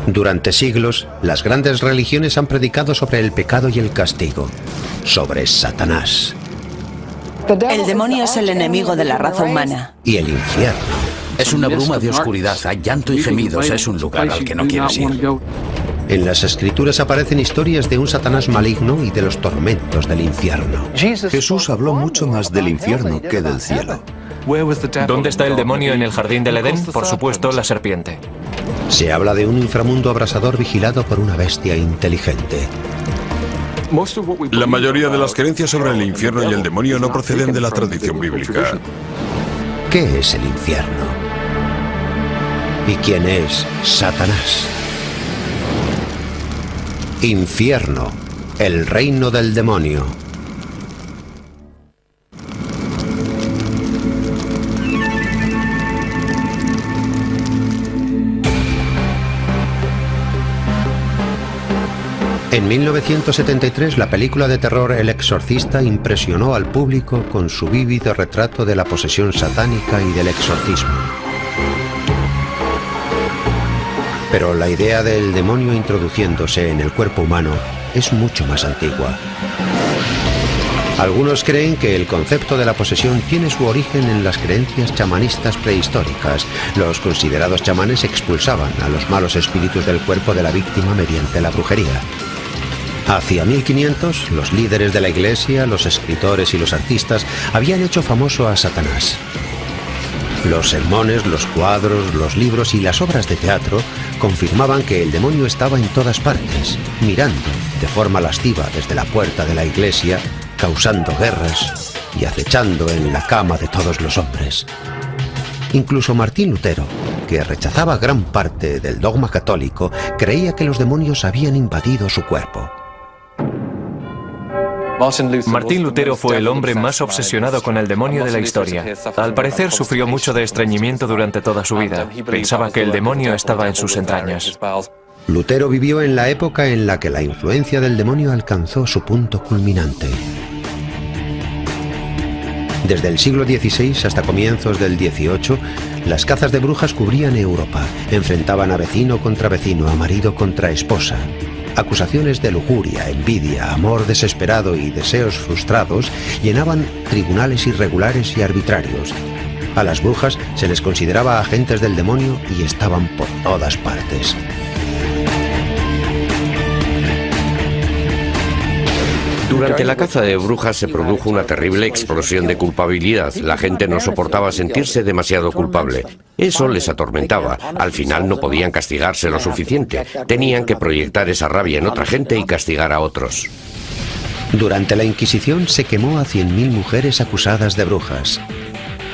Durante siglos, las grandes religiones han predicado sobre el pecado y el castigo, sobre Satanás. El demonio es el enemigo de la raza humana. Y el infierno. Es una bruma de oscuridad, hay llanto y gemidos, es un lugar al que no quieres ir. En las escrituras aparecen historias de un Satanás maligno y de los tormentos del infierno. Jesús habló mucho más del infierno que del cielo. ¿Dónde está el demonio en el jardín del Edén? Por supuesto, la serpiente. Se habla de un inframundo abrasador vigilado por una bestia inteligente. La mayoría de las creencias sobre el infierno y el demonio no proceden de la tradición bíblica. ¿Qué es el infierno? ¿Y quién es Satanás? Infierno, el reino del demonio. En 1973, la película de terror El Exorcista impresionó al público con su vívido retrato de la posesión satánica y del exorcismo. Pero la idea del demonio introduciéndose en el cuerpo humano es mucho más antigua. Algunos creen que el concepto de la posesión tiene su origen en las creencias chamanistas prehistóricas. Los considerados chamanes expulsaban a los malos espíritus del cuerpo de la víctima mediante la brujería. Hacia 1500, los líderes de la iglesia, los escritores y los artistas habían hecho famoso a Satanás. Los sermones, los cuadros, los libros y las obras de teatro confirmaban que el demonio estaba en todas partes, mirando de forma lasciva desde la puerta de la iglesia, causando guerras y acechando en la cama de todos los hombres. Incluso Martín Lutero, que rechazaba gran parte del dogma católico, creía que los demonios habían invadido su cuerpo. Martín Lutero fue el hombre más obsesionado con el demonio de la historia. Al parecer sufrió mucho de estreñimiento durante toda su vida. Pensaba que el demonio estaba en sus entrañas. Lutero vivió en la época en la que la influencia del demonio alcanzó su punto culminante. Desde el siglo XVI hasta comienzos del XVIII, las cazas de brujas cubrían Europa, enfrentaban a vecino contra vecino, a marido contra esposa. Acusaciones de lujuria, envidia, amor desesperado y deseos frustrados llenaban tribunales irregulares y arbitrarios. A las brujas se les consideraba agentes del demonio y estaban por todas partes. Durante la caza de brujas se produjo una terrible explosión de culpabilidad. La gente no soportaba sentirse demasiado culpable. Eso les atormentaba. Al final no podían castigarse lo suficiente. Tenían que proyectar esa rabia en otra gente y castigar a otros. Durante la Inquisición se quemó a 100.000 mujeres acusadas de brujas.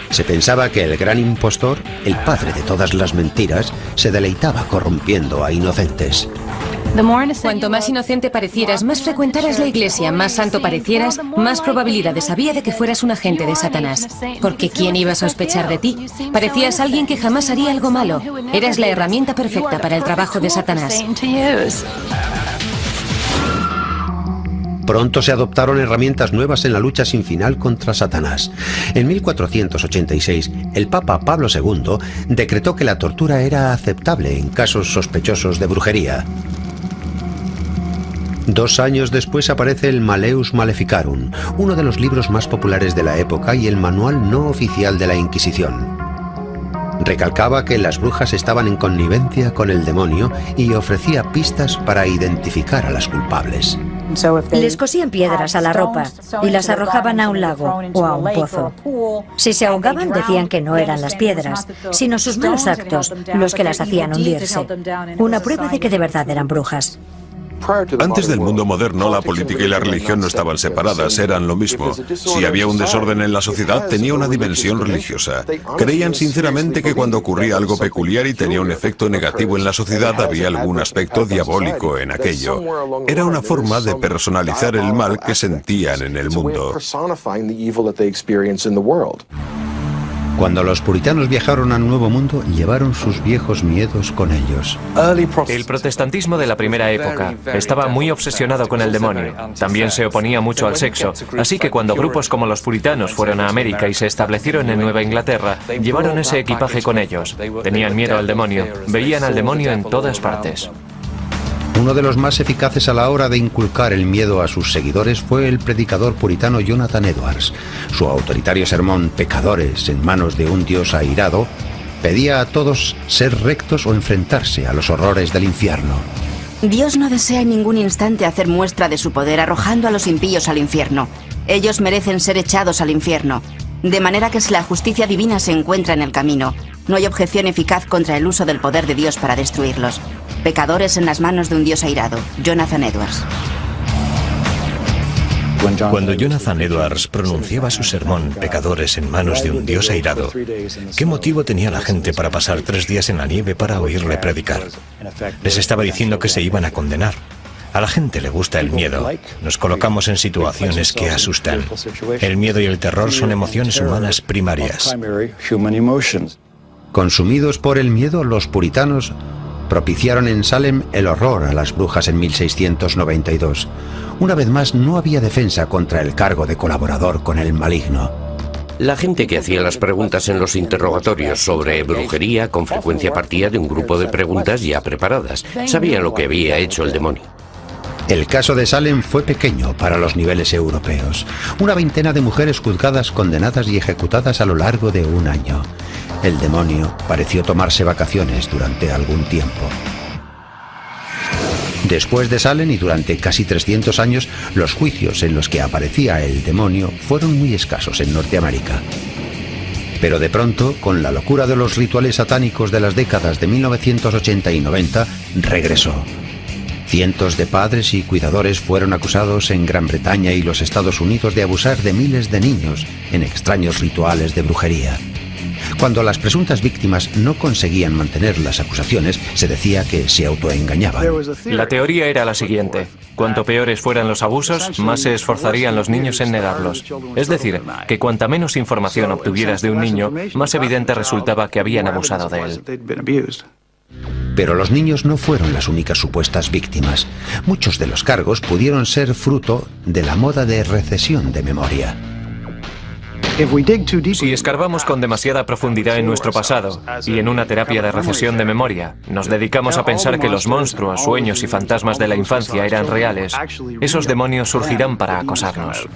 Se pensaba que el gran impostor, el padre de todas las mentiras, se deleitaba corrompiendo a inocentes. Cuanto más inocente parecieras, más frecuentaras la iglesia, más santo parecieras, más probabilidades había de que fueras un agente de Satanás. Porque ¿quién iba a sospechar de ti? Parecías alguien que jamás haría algo malo. Eras la herramienta perfecta para el trabajo de Satanás. Pronto se adoptaron herramientas nuevas en la lucha sin final contra Satanás. En 1486, el Papa Pablo II decretó que la tortura era aceptable en casos sospechosos de brujería. 2 años después aparece el Malleus Maleficarum, uno de los libros más populares de la época y el manual no oficial de la Inquisición. Recalcaba que las brujas estaban en connivencia con el demonio y ofrecía pistas para identificar a las culpables. Les cosían piedras a la ropa y las arrojaban a un lago o a un pozo. Si se ahogaban, decían que no eran las piedras, sino sus malos actos los que las hacían hundirse. Una prueba de que de verdad eran brujas. Antes del mundo moderno, la política y la religión no estaban separadas, eran lo mismo. Si había un desorden en la sociedad, tenía una dimensión religiosa. Creían sinceramente que cuando ocurría algo peculiar y tenía un efecto negativo en la sociedad, había algún aspecto diabólico en aquello. Era una forma de personalizar el mal que sentían en el mundo. Cuando los puritanos viajaron al Nuevo Mundo, llevaron sus viejos miedos con ellos. El protestantismo de la primera época estaba muy obsesionado con el demonio. También se oponía mucho al sexo, así que cuando grupos como los puritanos fueron a América y se establecieron en Nueva Inglaterra, llevaron ese equipaje con ellos. Tenían miedo al demonio, veían al demonio en todas partes. Uno de los más eficaces a la hora de inculcar el miedo a sus seguidores fue el predicador puritano Jonathan Edwards. Su autoritario sermón "Pecadores en manos de un Dios airado" pedía a todos ser rectos o enfrentarse a los horrores del infierno. Dios no desea en ningún instante hacer muestra de su poder arrojando a los impíos al infierno. Ellos merecen ser echados al infierno. De manera que si la justicia divina se encuentra en el camino, no hay objeción eficaz contra el uso del poder de Dios para destruirlos. Pecadores en las manos de un Dios airado. Jonathan Edwards. Cuando Jonathan Edwards pronunciaba su sermón "Pecadores en manos de un Dios airado", ¿qué motivo tenía la gente para pasar 3 días en la nieve para oírle predicar? Les estaba diciendo que se iban a condenar. A la gente le gusta el miedo. Nos colocamos en situaciones que asustan. El miedo y el terror son emociones humanas primarias. Consumidos por el miedo, los puritanos propiciaron en Salem el horror a las brujas en 1692. Una vez más, no había defensa contra el cargo de colaborador con el maligno. La gente que hacía las preguntas en los interrogatorios sobre brujería con frecuencia partía de un grupo de preguntas ya preparadas. Sabían lo que había hecho el demonio. El caso de Salem fue pequeño para los niveles europeos. Una veintena de mujeres juzgadas, condenadas y ejecutadas a lo largo de un año. El demonio pareció tomarse vacaciones durante algún tiempo. Después de Salem y durante casi 300 años, los juicios en los que aparecía el demonio fueron muy escasos en Norteamérica. Pero de pronto, con la locura de los rituales satánicos de las décadas de 1980 y 90, regresó. Cientos de padres y cuidadores fueron acusados en Gran Bretaña y los Estados Unidos de abusar de miles de niños en extraños rituales de brujería. Cuando las presuntas víctimas no conseguían mantener las acusaciones, se decía que se autoengañaban. La teoría era la siguiente: cuanto peores fueran los abusos, más se esforzarían los niños en negarlos. Es decir, que cuanta menos información obtuvieras de un niño, más evidente resultaba que habían abusado de él. Pero los niños no fueron las únicas supuestas víctimas. Muchos de los cargos pudieron ser fruto de la moda de recesión de memoria. Si escarbamos con demasiada profundidad en nuestro pasado y en una terapia de recesión de memoria, nos dedicamos a pensar que los monstruos, sueños y fantasmas de la infancia eran reales, esos demonios surgirán para acosarnos.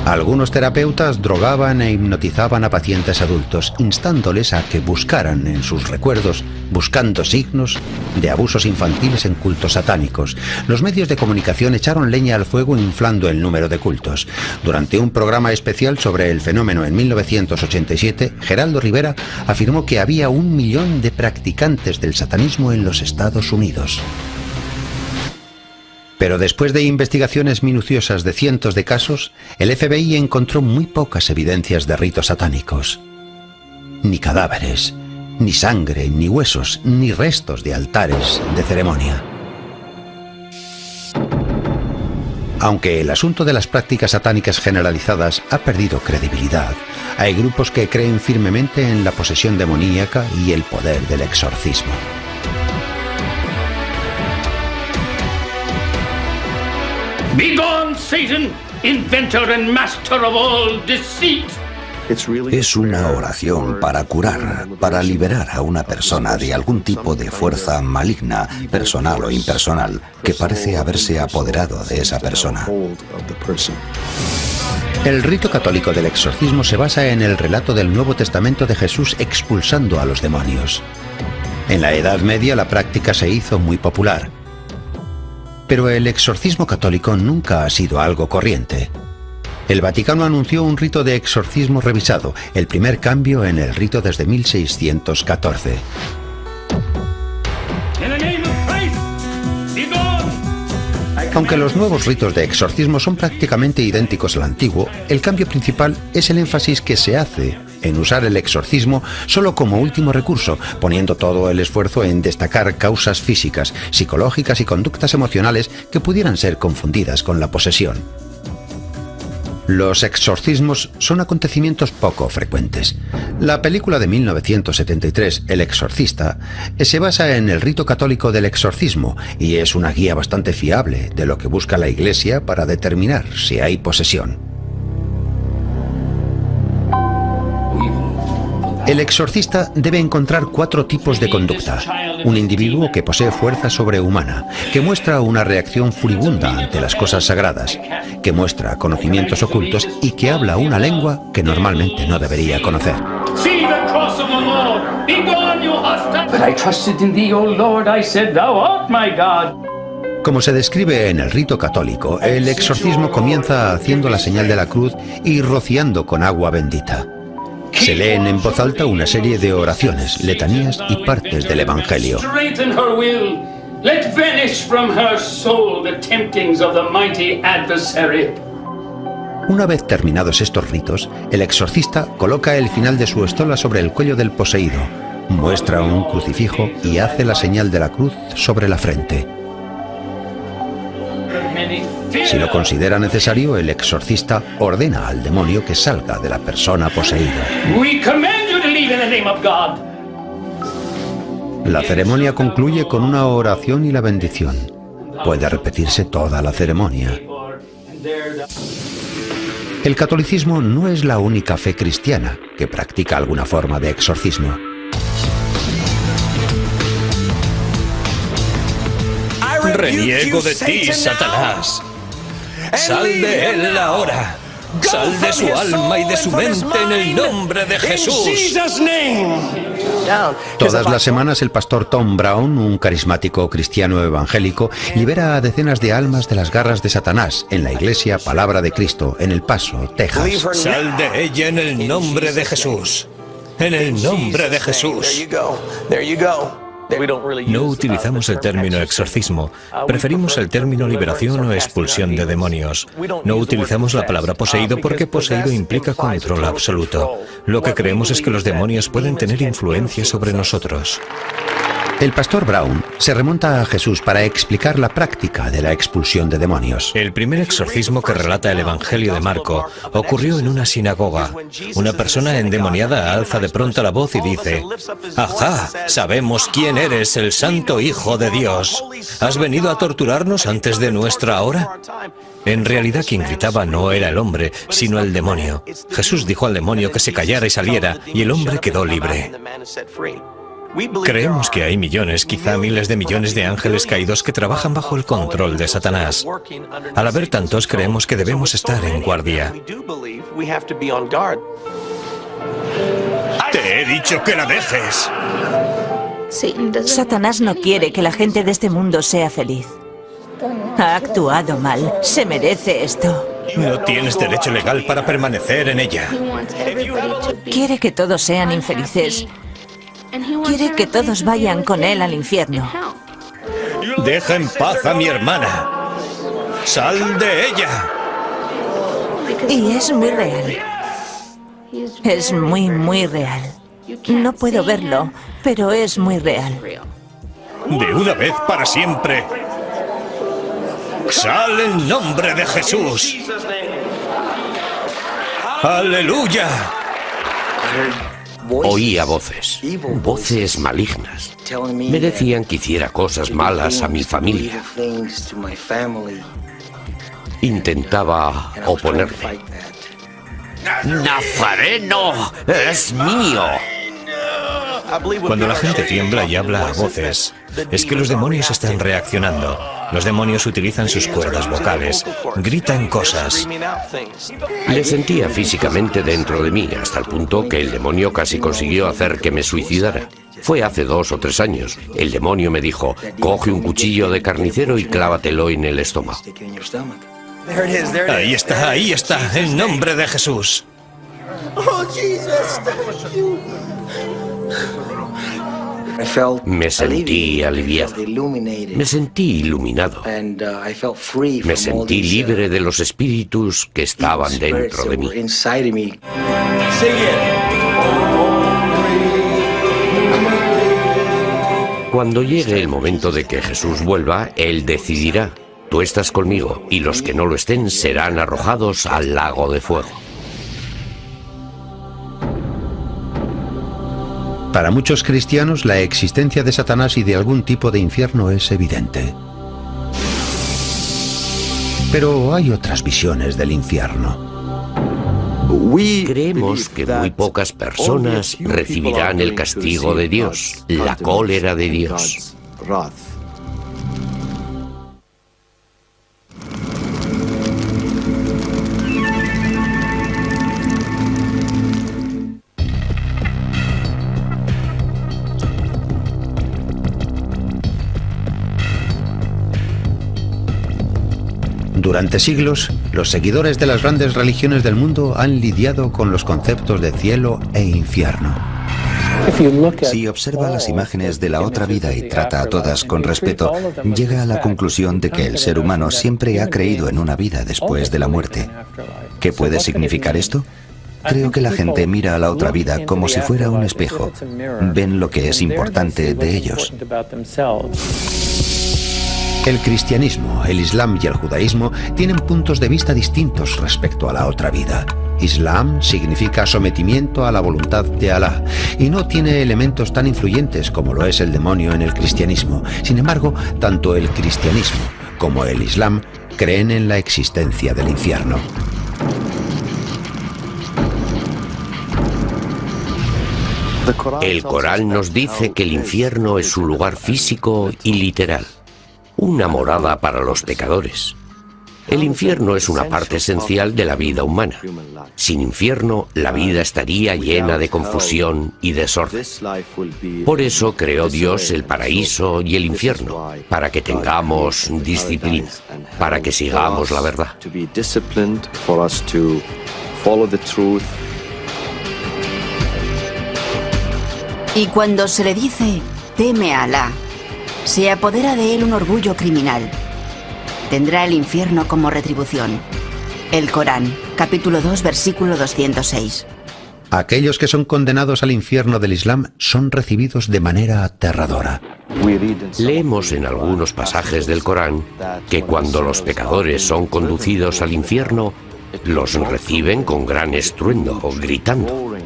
Algunos terapeutas drogaban e hipnotizaban a pacientes adultos, instándoles a que buscaran en sus recuerdos, buscando signos de abusos infantiles en cultos satánicos. Los medios de comunicación echaron leña al fuego inflando el número de cultos. Durante un programa especial sobre el fenómeno en 1987, Geraldo Rivera afirmó que había 1 millón de practicantes del satanismo en los Estados Unidos. Pero después de investigaciones minuciosas de cientos de casos, el FBI encontró muy pocas evidencias de ritos satánicos. Ni cadáveres, ni sangre, ni huesos, ni restos de altares de ceremonia. Aunque el asunto de las prácticas satánicas generalizadas ha perdido credibilidad, hay grupos que creen firmemente en la posesión demoníaca y el poder del exorcismo. Begone, Satan, inventor and master of all deceit. Es una oración para curar, para liberar a una persona de algún tipo de fuerza maligna, personal o impersonal, que parece haberse apoderado de esa persona. El rito católico del exorcismo se basa en el relato del Nuevo Testamento de Jesús expulsando a los demonios. En la Edad Media la práctica se hizo muy popular. Pero el exorcismo católico nunca ha sido algo corriente. El Vaticano anunció un rito de exorcismo revisado, el primer cambio en el rito desde 1614. Aunque los nuevos ritos de exorcismo son prácticamente idénticos al antiguo, el cambio principal es el énfasis que se hace en usar el exorcismo solo como último recurso, poniendo todo el esfuerzo en destacar causas físicas, psicológicas y conductas emocionales que pudieran ser confundidas con la posesión. Los exorcismos son acontecimientos poco frecuentes. La película de 1973, El Exorcista, se basa en el rito católico del exorcismo y es una guía bastante fiable de lo que busca la Iglesia para determinar si hay posesión. El exorcista debe encontrar 4 tipos de conducta. Un individuo que posee fuerza sobrehumana, que muestra una reacción furibunda ante las cosas sagradas, que muestra conocimientos ocultos y que habla una lengua que normalmente no debería conocer. Como se describe en el rito católico, el exorcismo comienza haciendo la señal de la cruz y rociando con agua bendita. Se leen en voz alta una serie de oraciones, letanías y partes del Evangelio. Una vez terminados estos ritos, el exorcista coloca el final de su estola sobre el cuello del poseído, muestra un crucifijo y hace la señal de la cruz sobre la frente. Si lo considera necesario, el exorcista ordena al demonio que salga de la persona poseída. La ceremonia concluye con una oración y la bendición. Puede repetirse toda la ceremonia. El catolicismo no es la única fe cristiana que practica alguna forma de exorcismo. Reniego de ti, Satanás. Sal de él ahora. Sal de su alma y de su mente en el nombre de Jesús. Todas las semanas el pastor Tom Brown, un carismático cristiano evangélico, libera a decenas de almas de las garras de Satanás en la iglesia Palabra de Cristo, en El Paso, Texas. Sal de ella en el nombre de Jesús. En el nombre de Jesús. No utilizamos el término exorcismo, preferimos el término liberación o expulsión de demonios. No utilizamos la palabra poseído porque poseído implica control absoluto. Lo que creemos es que los demonios pueden tener influencia sobre nosotros. El pastor Brown se remonta a Jesús para explicar la práctica de la expulsión de demonios. El primer exorcismo que relata el Evangelio de Marco ocurrió en una sinagoga. Una persona endemoniada alza de pronto la voz y dice: «Ajá, sabemos quién eres, el Santo Hijo de Dios. ¿Has venido a torturarnos antes de nuestra hora?». En realidad quien gritaba no era el hombre, sino el demonio. Jesús dijo al demonio que se callara y saliera, y el hombre quedó libre. Creemos que hay millones, quizá miles de millones de ángeles caídos que trabajan bajo el control de Satanás. Al haber tantos, creemos que debemos estar en guardia. Te he dicho que la dejes. Satanás no quiere que la gente de este mundo sea feliz. Ha actuado mal. Se merece esto. No tienes derecho legal para permanecer en ella. Quiere que todos sean infelices. Quiere que todos vayan con él al infierno. Deja en paz a mi hermana. Sal de ella. Y es muy real. Es muy, muy real. No puedo verlo, pero es muy real. De una vez para siempre. Sal en nombre de Jesús. ¡Aleluya! Oía voces, voces malignas. Me decían que hiciera cosas malas a mi familia. Intentaba oponerme. ¡Nazareno es mío! Cuando la gente tiembla y habla a voces, es que los demonios están reaccionando. Los demonios utilizan sus cuerdas vocales, gritan cosas. Le sentía físicamente dentro de mí, hasta el punto que el demonio casi consiguió hacer que me suicidara. Fue hace 2 o 3 años. El demonio me dijo: coge un cuchillo de carnicero y clávatelo en el estómago. Ahí está, en nombre de Jesús. Me sentí aliviado. Me sentí iluminado. Me sentí libre de los espíritus que estaban dentro de mí. Cuando llegue el momento de que Jesús vuelva, Él decidirá tú estás conmigo, y los que no lo estén serán arrojados al lago de fuego. Para muchos cristianos, la existencia de Satanás y de algún tipo de infierno es evidente. Pero hay otras visiones del infierno. Creemos que muy pocas personas recibirán el castigo de Dios, la cólera de Dios. Durante siglos, los seguidores de las grandes religiones del mundo han lidiado con los conceptos de cielo e infierno. Si observa las imágenes de la otra vida y trata a todas con respeto, llega a la conclusión de que el ser humano siempre ha creído en una vida después de la muerte. ¿Qué puede significar esto? Creo que la gente mira a la otra vida como si fuera un espejo. Ven lo que es importante de ellos. El cristianismo, el islam y el judaísmo tienen puntos de vista distintos respecto a la otra vida. Islam significa sometimiento a la voluntad de Alá y no tiene elementos tan influyentes como lo es el demonio en el cristianismo. Sin embargo, tanto el cristianismo como el islam creen en la existencia del infierno. El Corán nos dice que el infierno es un lugar físico y literal, una morada para los pecadores. El infierno es una parte esencial de la vida humana. Sin infierno, la vida estaría llena de confusión y desorden. Por eso creó Dios el paraíso y el infierno, para que tengamos disciplina, para que sigamos la verdad. Y cuando se le dice, teme a Alá, se apodera de él un orgullo criminal. Tendrá el infierno como retribución. El Corán, capítulo 2, versículo 206. Aquellos que son condenados al infierno del Islam son recibidos de manera aterradora. Leemos en algunos pasajes del Corán que cuando los pecadores son conducidos al infierno, los reciben con gran estruendo, gritando.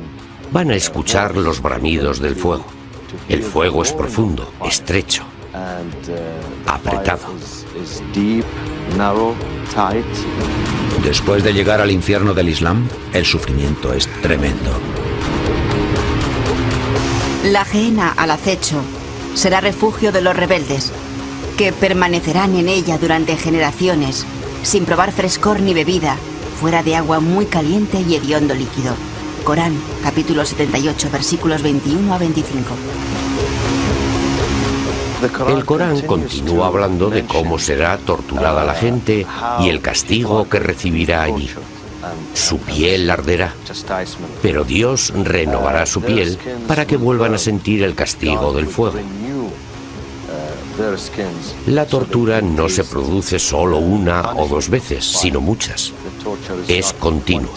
Van a escuchar los bramidos del fuego. El fuego es profundo, estrecho, apretado. Después de llegar al infierno del Islam, el sufrimiento es tremendo. La Gehenna al acecho será refugio de los rebeldes, que permanecerán en ella durante generaciones, sin probar frescor ni bebida, fuera de agua muy caliente y hediondo líquido. Corán, capítulo 78, versículos 21 a 25. El Corán continúa hablando de cómo será torturada la gente y el castigo que recibirá allí. Su piel arderá, pero Dios renovará su piel para que vuelvan a sentir el castigo del fuego. La tortura no se produce solo una o dos veces, sino muchas. Es continua.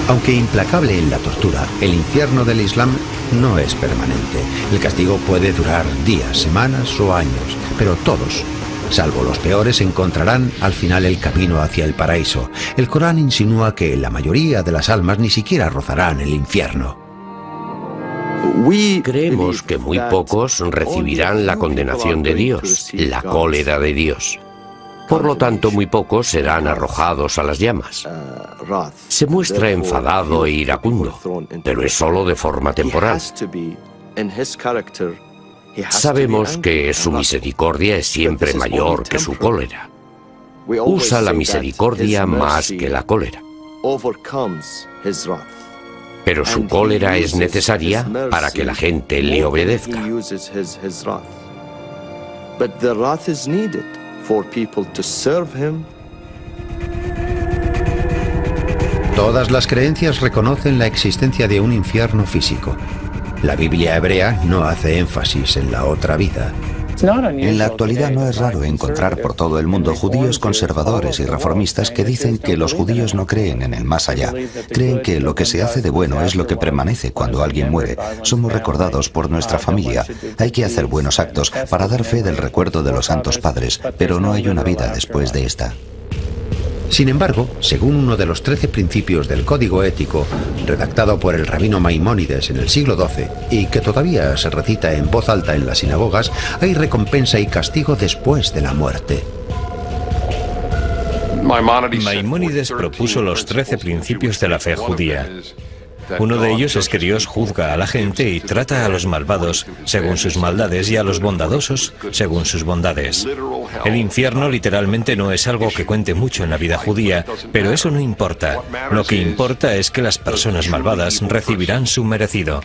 Aunque implacable en la tortura, el infierno del Islam no es permanente. El castigo puede durar días, semanas o años, pero todos, salvo los peores, encontrarán al final el camino hacia el paraíso. El Corán insinúa que la mayoría de las almas ni siquiera rozarán el infierno. Creemos que muy pocos recibirán la condenación de Dios, la cólera de Dios. Por lo tanto, muy pocos serán arrojados a las llamas. Se muestra enfadado e iracundo, pero es solo de forma temporal. Sabemos que su misericordia es siempre mayor que su cólera. Usa la misericordia más que la cólera. Pero su cólera es necesaria para que la gente le obedezca. Todas las creencias reconocen la existencia de un infierno físico. La Biblia hebrea no hace énfasis en la otra vida. En la actualidad no es raro encontrar por todo el mundo judíos conservadores y reformistas que dicen que los judíos no creen en el más allá. Creen que lo que se hace de bueno es lo que permanece cuando alguien muere. Somos recordados por nuestra familia. Hay que hacer buenos actos para dar fe del recuerdo de los santos padres, pero no hay una vida después de esta. Sin embargo, según uno de los 13 principios del Código Ético, redactado por el rabino Maimónides en el siglo XII y que todavía se recita en voz alta en las sinagogas, hay recompensa y castigo después de la muerte. Maimónides propuso los 13 principios de la fe judía. Uno de ellos es que Dios juzga a la gente y trata a los malvados según sus maldades y a los bondadosos según sus bondades. El infierno literalmente no es algo que cuente mucho en la vida judía, pero eso no importa. Lo que importa es que las personas malvadas recibirán su merecido.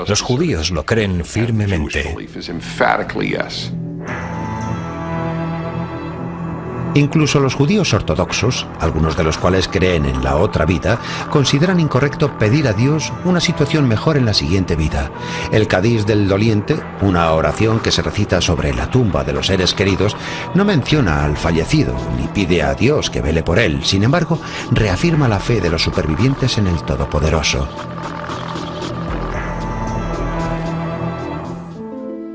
Los judíos lo creen firmemente. Incluso los judíos ortodoxos, algunos de los cuales creen en la otra vida, consideran incorrecto pedir a Dios una situación mejor en la siguiente vida. El Kadís del doliente, una oración que se recita sobre la tumba de los seres queridos, no menciona al fallecido ni pide a Dios que vele por él. Sin embargo, reafirma la fe de los supervivientes en el Todopoderoso.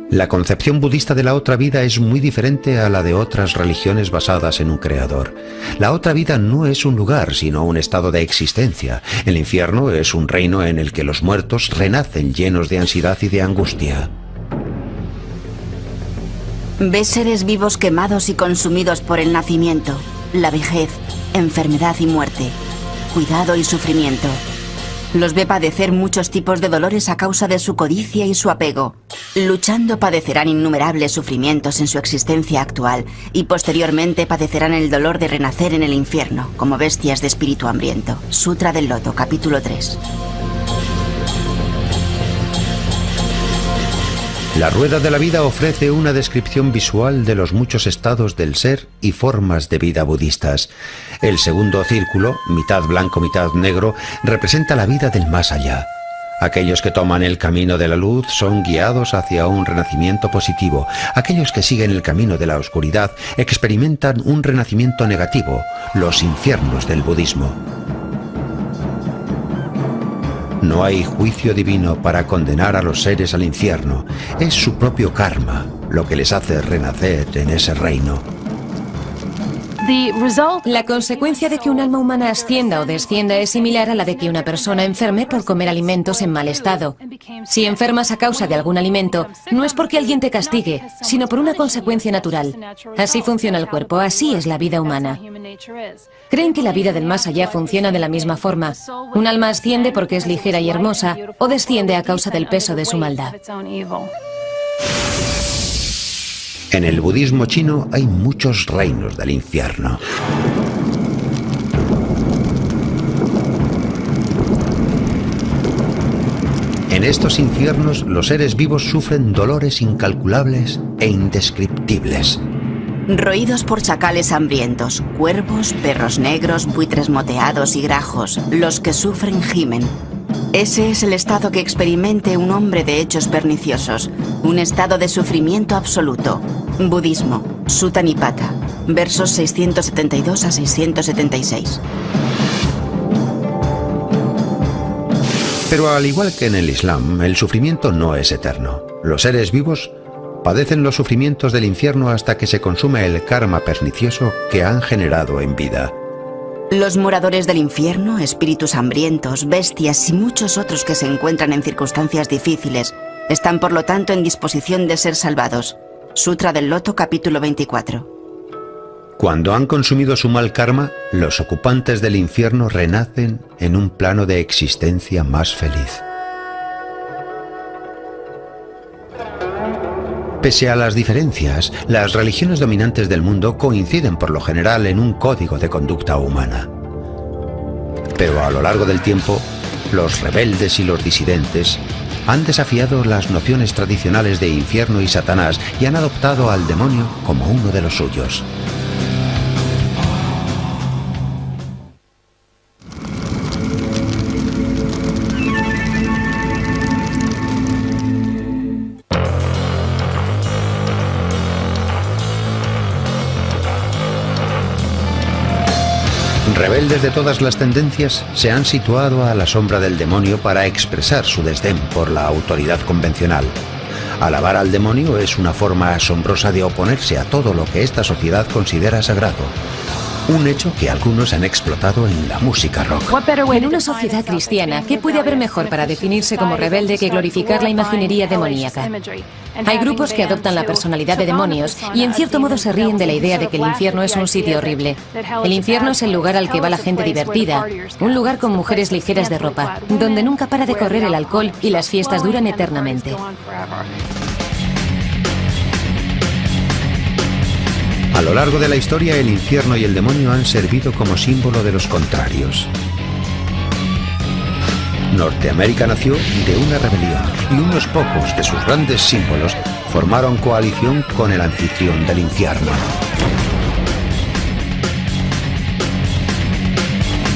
La concepción budista de la otra vida es muy diferente a la de otras religiones basadas en un creador. La otra vida no es un lugar, sino un estado de existencia. El infierno es un reino en el que los muertos renacen llenos de ansiedad y de angustia. Ves seres vivos quemados y consumidos por el nacimiento, la vejez, enfermedad y muerte, cuidado y sufrimiento. Los ve padecer muchos tipos de dolores a causa de su codicia y su apego. Luchando padecerán innumerables sufrimientos en su existencia actual y posteriormente padecerán el dolor de renacer en el infierno, como bestias de espíritu hambriento. Sutra del Loto, capítulo 3. La rueda de la vida ofrece una descripción visual de los muchos estados del ser y formas de vida budistas. El segundo círculo, mitad blanco, mitad negro, representa la vida del más allá. Aquellos que toman el camino de la luz son guiados hacia un renacimiento positivo. Aquellos que siguen el camino de la oscuridad experimentan un renacimiento negativo, los infiernos del budismo. No hay juicio divino para condenar a los seres al infierno. Es su propio karma lo que les hace renacer en ese reino. La consecuencia de que un alma humana ascienda o descienda es similar a la de que una persona enferme por comer alimentos en mal estado. Si enfermas a causa de algún alimento, no es porque alguien te castigue, sino por una consecuencia natural. Así funciona el cuerpo, así es la vida humana. Creen que la vida del más allá funciona de la misma forma. Un alma asciende porque es ligera y hermosa, o desciende a causa del peso de su maldad. En el budismo chino hay muchos reinos del infierno. En estos infiernos, los seres vivos sufren dolores incalculables e indescriptibles. Roídos por chacales hambrientos, cuervos, perros negros, buitres moteados y grajos, los que sufren gimen. Ese es el estado que experimente un hombre de hechos perniciosos, un estado de sufrimiento absoluto. Budismo, Sutta Nipata, versos 672 a 676. Pero al igual que en el Islam, el sufrimiento no es eterno. Los seres vivos padecen los sufrimientos del infierno hasta que se consume el karma pernicioso que han generado en vida. Los moradores del infierno, espíritus hambrientos, bestias y muchos otros que se encuentran en circunstancias difíciles, están por lo tanto en disposición de ser salvados. Sutra del Loto, capítulo 24. Cuando han consumido su mal karma, los ocupantes del infierno renacen en un plano de existencia más feliz. Pese a las diferencias, las religiones dominantes del mundo coinciden por lo general en un código de conducta humana. Pero a lo largo del tiempo, los rebeldes y los disidentes han desafiado las nociones tradicionales de infierno y Satanás y han adoptado al demonio como uno de los suyos. Rebeldes de todas las tendencias, se han situado a la sombra del demonio para expresar su desdén por la autoridad convencional. Alabar al demonio es una forma asombrosa de oponerse a todo lo que esta sociedad considera sagrado. Un hecho que algunos han explotado en la música rock. En una sociedad cristiana, ¿qué puede haber mejor para definirse como rebelde que glorificar la imaginería demoníaca? Hay grupos que adoptan la personalidad de demonios y en cierto modo se ríen de la idea de que el infierno es un sitio horrible. El infierno es el lugar al que va la gente divertida, un lugar con mujeres ligeras de ropa, donde nunca para de correr el alcohol y las fiestas duran eternamente. A lo largo de la historia, el infierno y el demonio han servido como símbolo de los contrarios. Norteamérica nació de una rebelión y unos pocos de sus grandes símbolos formaron coalición con el anfitrión del infierno.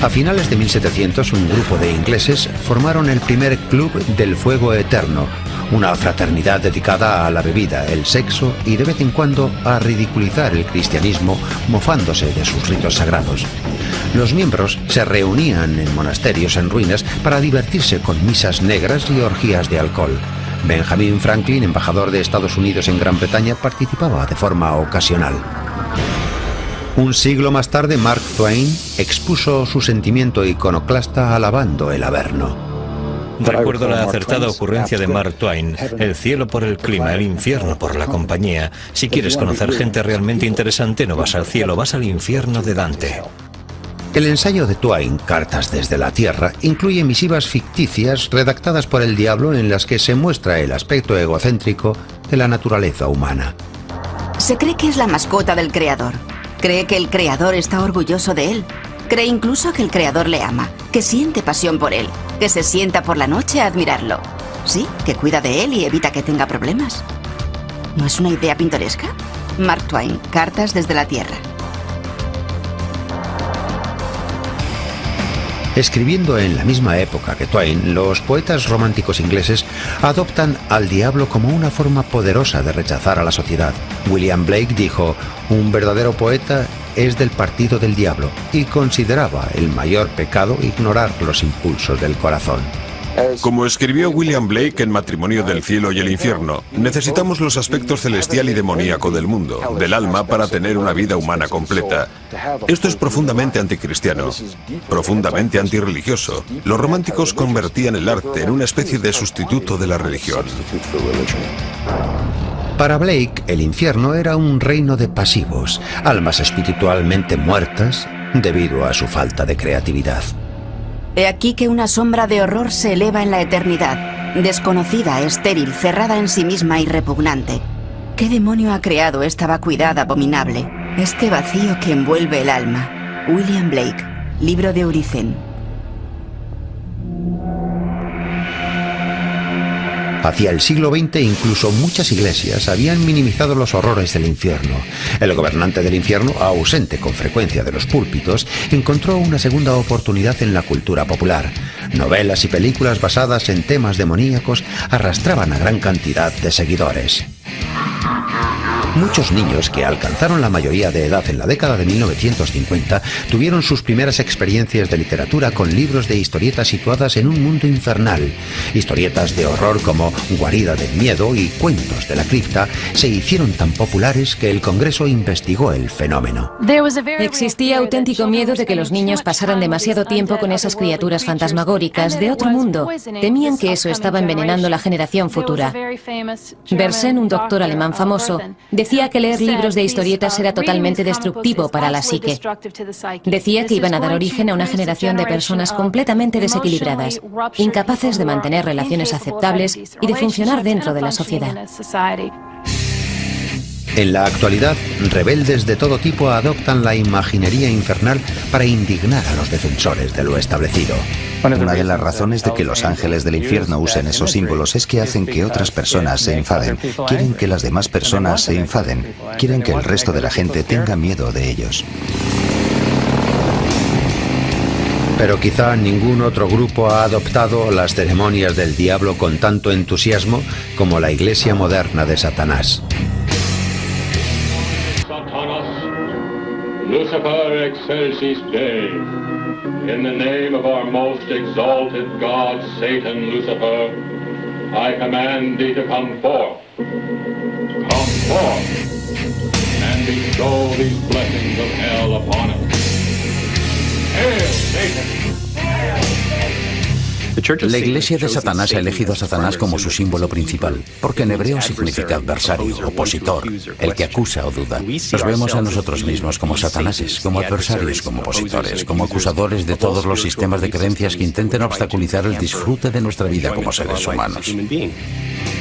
A finales de 1700, un grupo de ingleses formaron el primer Club del Fuego Eterno, una fraternidad dedicada a la bebida, el sexo y de vez en cuando a ridiculizar el cristianismo, mofándose de sus ritos sagrados. Los miembros se reunían en monasterios en ruinas para divertirse con misas negras y orgías de alcohol. Benjamin Franklin, embajador de Estados Unidos en Gran Bretaña, participaba de forma ocasional. Un siglo más tarde, Mark Twain expuso su sentimiento iconoclasta alabando el Averno. Recuerdo la acertada ocurrencia de Mark Twain: el cielo por el clima, el infierno por la compañía. Si quieres conocer gente realmente interesante, no vas al cielo, vas al infierno de Dante. El ensayo de Twain, Cartas desde la Tierra, incluye misivas ficticias redactadas por el diablo en las que se muestra el aspecto egocéntrico de la naturaleza humana. Se cree que es la mascota del creador. Cree que el creador está orgulloso de él. Cree incluso que el creador le ama, que siente pasión por él, que se sienta por la noche a admirarlo. Sí, que cuida de él y evita que tenga problemas. ¿No es una idea pintoresca? Mark Twain, Cartas desde la Tierra. Escribiendo en la misma época que Twain, los poetas románticos ingleses adoptan al diablo como una forma poderosa de rechazar a la sociedad. William Blake dijo: un verdadero poeta es del partido del diablo, y consideraba el mayor pecado ignorar los impulsos del corazón. Como escribió William Blake en Matrimonio del Cielo y el Infierno, necesitamos los aspectos celestial y demoníaco del mundo, del alma, para tener una vida humana completa. Esto es profundamente anticristiano, profundamente antirreligioso. Los románticos convertían el arte en una especie de sustituto de la religión. Para Blake, el infierno era un reino de pasivos, almas espiritualmente muertas debido a su falta de creatividad. He aquí que una sombra de horror se eleva en la eternidad, desconocida, estéril, cerrada en sí misma y repugnante. ¿Qué demonio ha creado esta vacuidad abominable? Este vacío que envuelve el alma. William Blake, libro de Oricen. Hacia el siglo XX, incluso muchas iglesias habían minimizado los horrores del infierno. El gobernante del infierno, ausente con frecuencia de los púlpitos, encontró una segunda oportunidad en la cultura popular. Novelas y películas basadas en temas demoníacos arrastraban a gran cantidad de seguidores. Muchos niños que alcanzaron la mayoría de edad en la década de 1950 tuvieron sus primeras experiencias de literatura con libros de historietas situadas en un mundo infernal. Historietas de horror como Guarida del Miedo y Cuentos de la Cripta se hicieron tan populares que el Congreso investigó el fenómeno. Existía auténtico miedo de que los niños pasaran demasiado tiempo con esas criaturas fantasmagóricas de otro mundo. Temían que eso estaba envenenando la generación futura. Bersen, un doctor alemán famoso, decía que leer libros de historietas era totalmente destructivo para la psique. Decía que iban a dar origen a una generación de personas completamente desequilibradas, incapaces de mantener relaciones aceptables y de funcionar dentro de la sociedad. En la actualidad, rebeldes de todo tipo adoptan la imaginería infernal para indignar a los defensores de lo establecido. Una de las razones de que los ángeles del infierno usen esos símbolos es que hacen que otras personas se enfaden. Quieren que las demás personas se enfaden. Quieren que el resto de la gente tenga miedo de ellos. Pero quizá ningún otro grupo ha adoptado las ceremonias del diablo con tanto entusiasmo como la iglesia moderna de Satanás. Lucifer excelsis Dei. In the name of our most exalted God, Satan, Lucifer, I command thee to come forth. Come forth, and bestow these blessings of hell upon us. Hail, Satan! La Iglesia de Satanás ha elegido a Satanás como su símbolo principal, porque en hebreo significa adversario, opositor, el que acusa o duda. Nos vemos a nosotros mismos como satanáses, como adversarios, como opositores, como acusadores de todos los sistemas de creencias que intenten obstaculizar el disfrute de nuestra vida como seres humanos.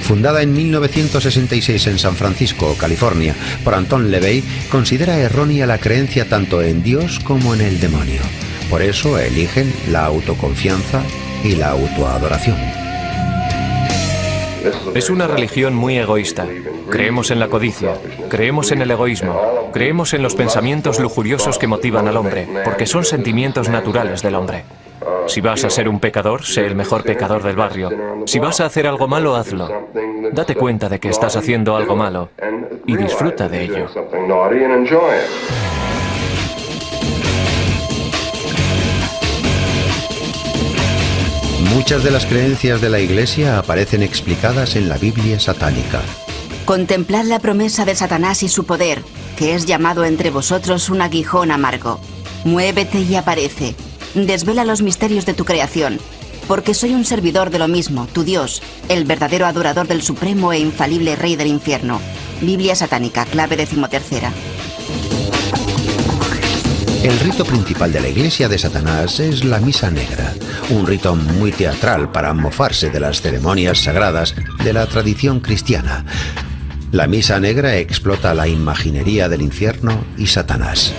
Fundada en 1966 en San Francisco, California, por Anton LaVey, considera errónea la creencia tanto en Dios como en el demonio. Por eso eligen la autoconfianza y la autoadoración. Es una religión muy egoísta. Creemos en la codicia, creemos en el egoísmo, creemos en los pensamientos lujuriosos que motivan al hombre, porque son sentimientos naturales del hombre. Si vas a ser un pecador, sé el mejor pecador del barrio. Si vas a hacer algo malo, hazlo. Date cuenta de que estás haciendo algo malo y disfruta de ello. Muchas de las creencias de la Iglesia aparecen explicadas en la Biblia satánica. Contemplad la promesa de Satanás y su poder, que es llamado entre vosotros un aguijón amargo. Muévete y aparece. Desvela los misterios de tu creación, porque soy un servidor de lo mismo, tu Dios, el verdadero adorador del supremo e infalible Rey del infierno. Biblia satánica, clave 13ª. El rito principal de la Iglesia de Satanás es la Misa Negra, un rito muy teatral para mofarse de las ceremonias sagradas de la tradición cristiana. La Misa Negra explota la imaginería del infierno y Satanás.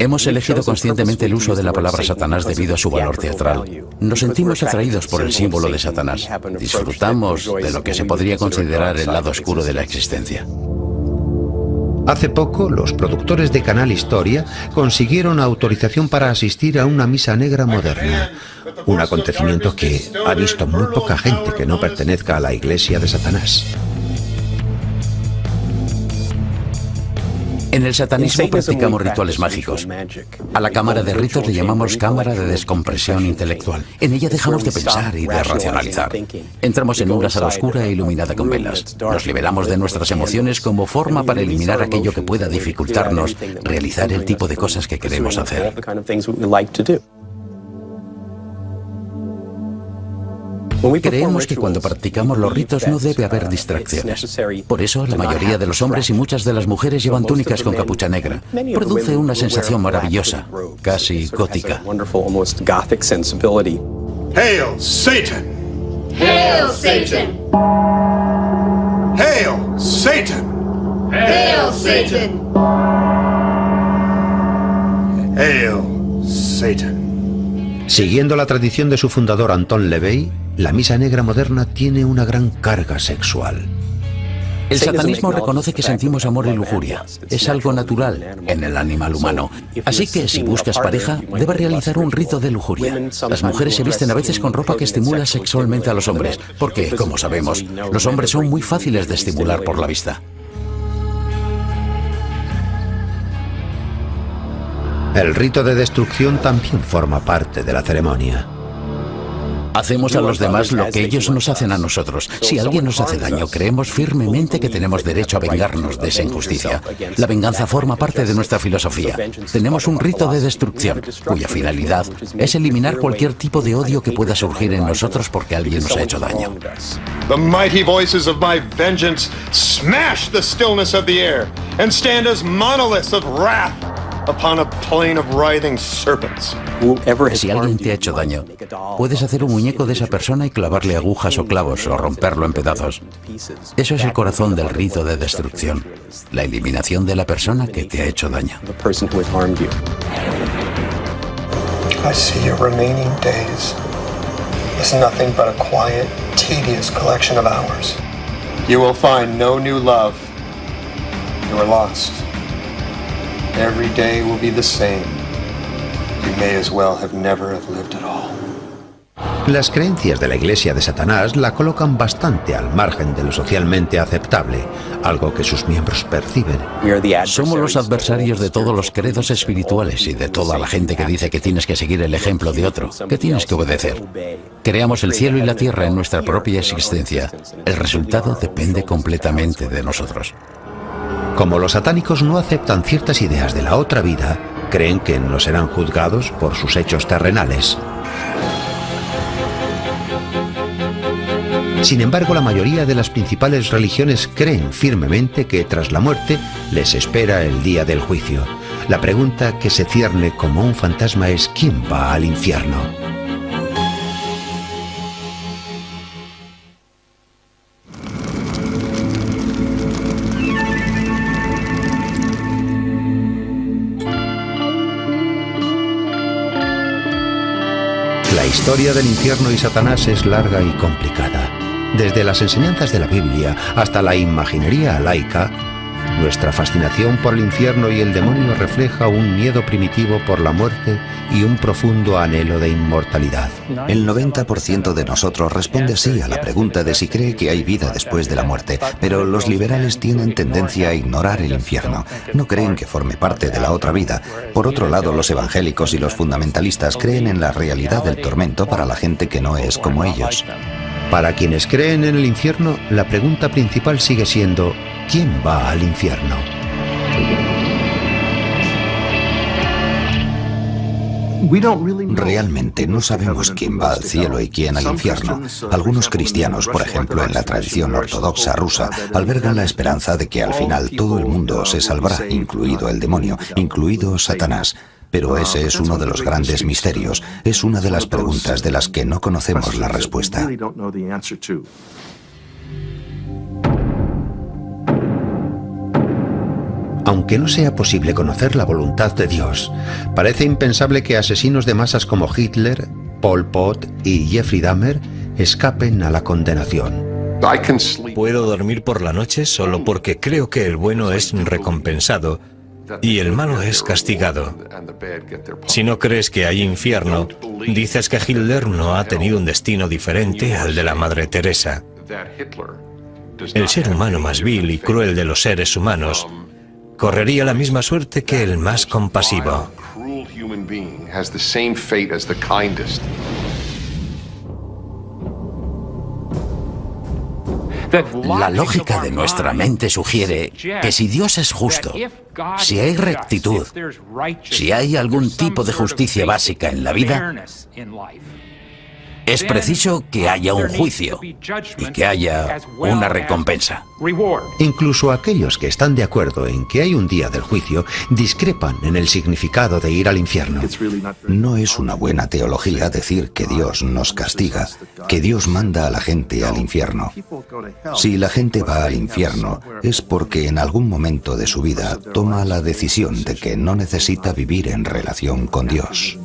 Hemos elegido conscientemente el uso de la palabra Satanás debido a su valor teatral. Nos sentimos atraídos por el símbolo de Satanás. Disfrutamos de lo que se podría considerar el lado oscuro de la existencia. Hace poco, los productores de Canal Historia consiguieron autorización para asistir a una misa negra moderna, un acontecimiento que ha visto muy poca gente que no pertenezca a la Iglesia de Satanás. En el satanismo practicamos rituales mágicos. A la cámara de ritos le llamamos cámara de descompresión intelectual. En ella dejamos de pensar y de racionalizar. Entramos en una sala oscura e iluminada con velas. Nos liberamos de nuestras emociones como forma para eliminar aquello que pueda dificultarnos realizar el tipo de cosas que queremos hacer. Creemos que cuando practicamos los ritos no debe haber distracciones. Por eso, la mayoría de los hombres y muchas de las mujeres llevan túnicas con capucha negra. Produce una sensación maravillosa, casi gótica. Hail, Satan! Hail, Satan! Hail, Satan! Hail, Satan! Hail, Satan! Siguiendo la tradición de su fundador Anton LaVey, la misa negra moderna tiene una gran carga sexual. El satanismo reconoce que sentimos amor y lujuria. Es algo natural en el animal humano. Así que si buscas pareja, debes realizar un rito de lujuria. Las mujeres se visten a veces con ropa que estimula sexualmente a los hombres, porque, como sabemos, los hombres son muy fáciles de estimular por la vista. El rito de destrucción también forma parte de la ceremonia. Hacemos a los demás lo que ellos nos hacen a nosotros. Si alguien nos hace daño, creemos firmemente que tenemos derecho a vengarnos de esa injusticia. La venganza forma parte de nuestra filosofía. Tenemos un rito de destrucción, cuya finalidad es eliminar cualquier tipo de odio que pueda surgir en nosotros porque alguien nos ha hecho daño. The mighty voices of my vengeance smash the stillness of the air and stand as monoliths of wrath upon a plain of writhing serpents. Si alguien te ha hecho daño, puedes hacer un muñeco de esa persona y clavarle agujas o clavos o romperlo en pedazos. Eso es el corazón del rito de destrucción, la eliminación de la persona que te ha hecho daño. I see your remaining days as nothing but a quiet, tedious collection of hours. You will find no new love. You are lost. Every day will be the same. You may as well have never have lived at all. Las creencias de la Iglesia de Satanás la colocan bastante al margen de lo socialmente aceptable, algo que sus miembros perciben. Somos los adversarios de todos los credos espirituales y de toda la gente que dice que tienes que seguir el ejemplo de otro, que tienes que obedecer. Creamos el cielo y la tierra en nuestra propia existencia. El resultado depende completamente de nosotros. Como los satánicos no aceptan ciertas ideas de la otra vida, creen que no serán juzgados por sus hechos terrenales. Sin embargo, la mayoría de las principales religiones creen firmemente que tras la muerte les espera el día del juicio. La pregunta que se cierne como un fantasma es ¿quién va al infierno? La historia del infierno y Satanás es larga y complicada. Desde las enseñanzas de la Biblia hasta la imaginería laica, nuestra fascinación por el infierno y el demonio refleja un miedo primitivo por la muerte y un profundo anhelo de inmortalidad. El 90% de nosotros responde sí a la pregunta de si cree que hay vida después de la muerte, pero los liberales tienen tendencia a ignorar el infierno. No creen que forme parte de la otra vida. Por otro lado, los evangélicos y los fundamentalistas creen en la realidad del tormento para la gente que no es como ellos. Para quienes creen en el infierno, la pregunta principal sigue siendo ¿quién va al infierno? Realmente no sabemos quién va al cielo y quién al infierno. Algunos cristianos, por ejemplo, en la tradición ortodoxa rusa, albergan la esperanza de que al final todo el mundo se salvará, incluido el demonio, incluido Satanás. Pero ese es uno de los grandes misterios. Es una de las preguntas de las que no conocemos la respuesta. Aunque no sea posible conocer la voluntad de Dios, parece impensable que asesinos de masas como Hitler, Pol Pot y Jeffrey Dahmer escapen a la condenación. Puedo dormir por la noche solo porque creo que el bueno es recompensado y el malo es castigado. Si no crees que hay infierno, dices que Hitler no ha tenido un destino diferente al de la Madre Teresa. El ser humano más vil y cruel de los seres humanos correría la misma suerte que el más compasivo. La lógica de nuestra mente sugiere que si Dios es justo, si hay rectitud, si hay algún tipo de justicia básica en la vida, es preciso que haya un juicio y que haya una recompensa. Incluso aquellos que están de acuerdo en que hay un día del juicio discrepan en el significado de ir al infierno. No es una buena teología decir que Dios nos castiga, que Dios manda a la gente al infierno. Si la gente va al infierno es porque en algún momento de su vida toma la decisión de que no necesita vivir en relación con Dios.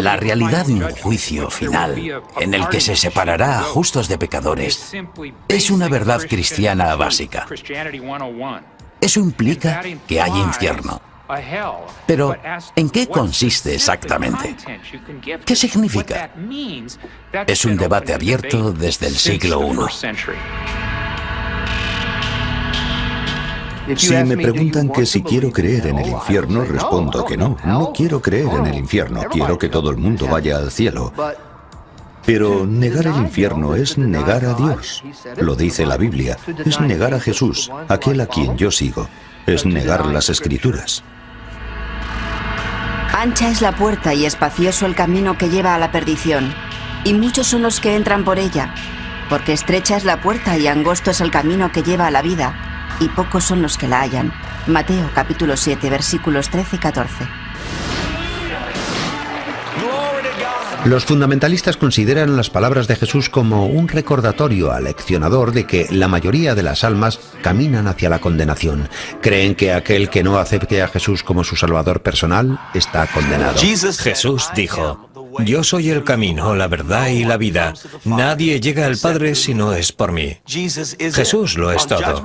La realidad de un juicio final, en el que se separará a justos de pecadores, es una verdad cristiana básica. Eso implica que hay infierno. Pero, ¿en qué consiste exactamente? ¿Qué significa? Es un debate abierto desde el siglo I. Si me preguntan que si quiero creer en el infierno, respondo que no. No quiero creer en el infierno, quiero que todo el mundo vaya al cielo. Pero negar el infierno es negar a Dios. Lo dice la Biblia. Es negar a Jesús, aquel a quien yo sigo. Es negar las Escrituras. Ancha es la puerta y espacioso el camino que lleva a la perdición, y muchos son los que entran por ella, porque estrecha es la puerta y angosto es el camino que lleva a la vida, y pocos son los que la hallan. Mateo capítulo 7, versículos 13 y 14. Los fundamentalistas consideran las palabras de Jesús como un recordatorio aleccionador de que la mayoría de las almas caminan hacia la condenación. Creen que aquel que no acepte a Jesús como su salvador personal está condenado. Jesús dijo: Yo soy el camino, la verdad y la vida. Nadie llega al Padre si no es por mí. Jesús lo es todo.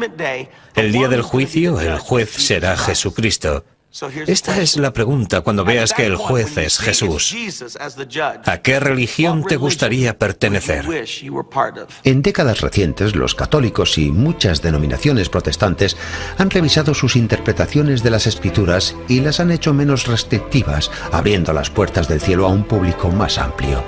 El día del juicio, el juez será Jesucristo. Esta es la pregunta cuando veas que el juez es Jesús. ¿A qué religión te gustaría pertenecer? En décadas recientes, los católicos y muchas denominaciones protestantes han revisado sus interpretaciones de las Escrituras y las han hecho menos restrictivas, abriendo las puertas del cielo a un público más amplio.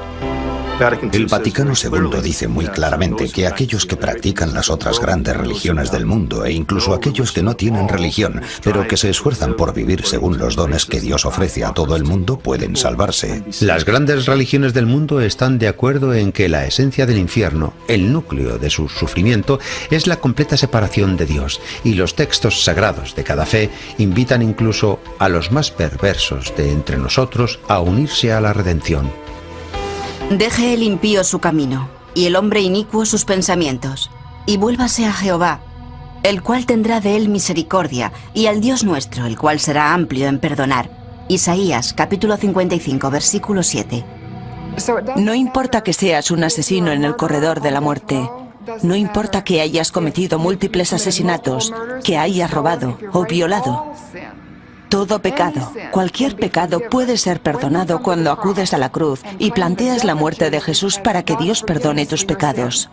El Vaticano II dice muy claramente que aquellos que practican las otras grandes religiones del mundo e incluso aquellos que no tienen religión, pero que se esfuerzan por vivir según los dones que Dios ofrece a todo el mundo, pueden salvarse. Las grandes religiones del mundo están de acuerdo en que la esencia del infierno, el núcleo de su sufrimiento, es la completa separación de Dios, y los textos sagrados de cada fe invitan incluso a los más perversos de entre nosotros a unirse a la redención. Deje el impío su camino, y el hombre inicuo sus pensamientos, y vuélvase a Jehová, el cual tendrá de él misericordia, y al Dios nuestro, el cual será amplio en perdonar. Isaías, capítulo 55, versículo 7. No importa que seas un asesino en el corredor de la muerte. No importa que hayas cometido múltiples asesinatos, que hayas robado o violado. Todo pecado, cualquier pecado puede ser perdonado cuando acudes a la cruz y planteas la muerte de Jesús para que Dios perdone tus pecados.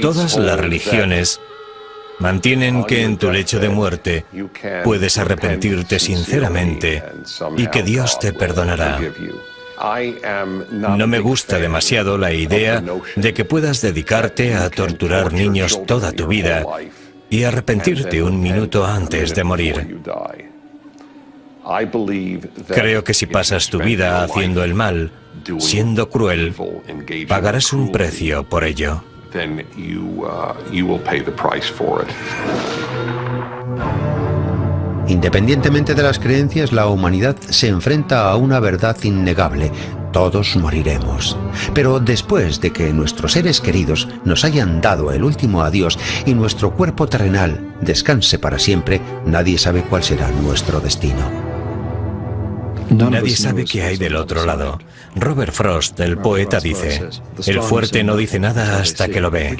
Todas las religiones mantienen que en tu lecho de muerte puedes arrepentirte sinceramente y que Dios te perdonará. No me gusta demasiado la idea de que puedas dedicarte a torturar niños toda tu vida y arrepentirte un minuto antes de morir. Creo que si pasas tu vida haciendo el mal, siendo cruel, pagarás un precio por ello. Independientemente de las creencias, la humanidad se enfrenta a una verdad innegable. Todos moriremos. Pero después de que nuestros seres queridos nos hayan dado el último adiós y nuestro cuerpo terrenal descanse para siempre, nadie sabe cuál será nuestro destino. Nadie sabe qué hay del otro lado. Robert Frost, el poeta, dice: el fuerte no dice nada hasta que lo ve.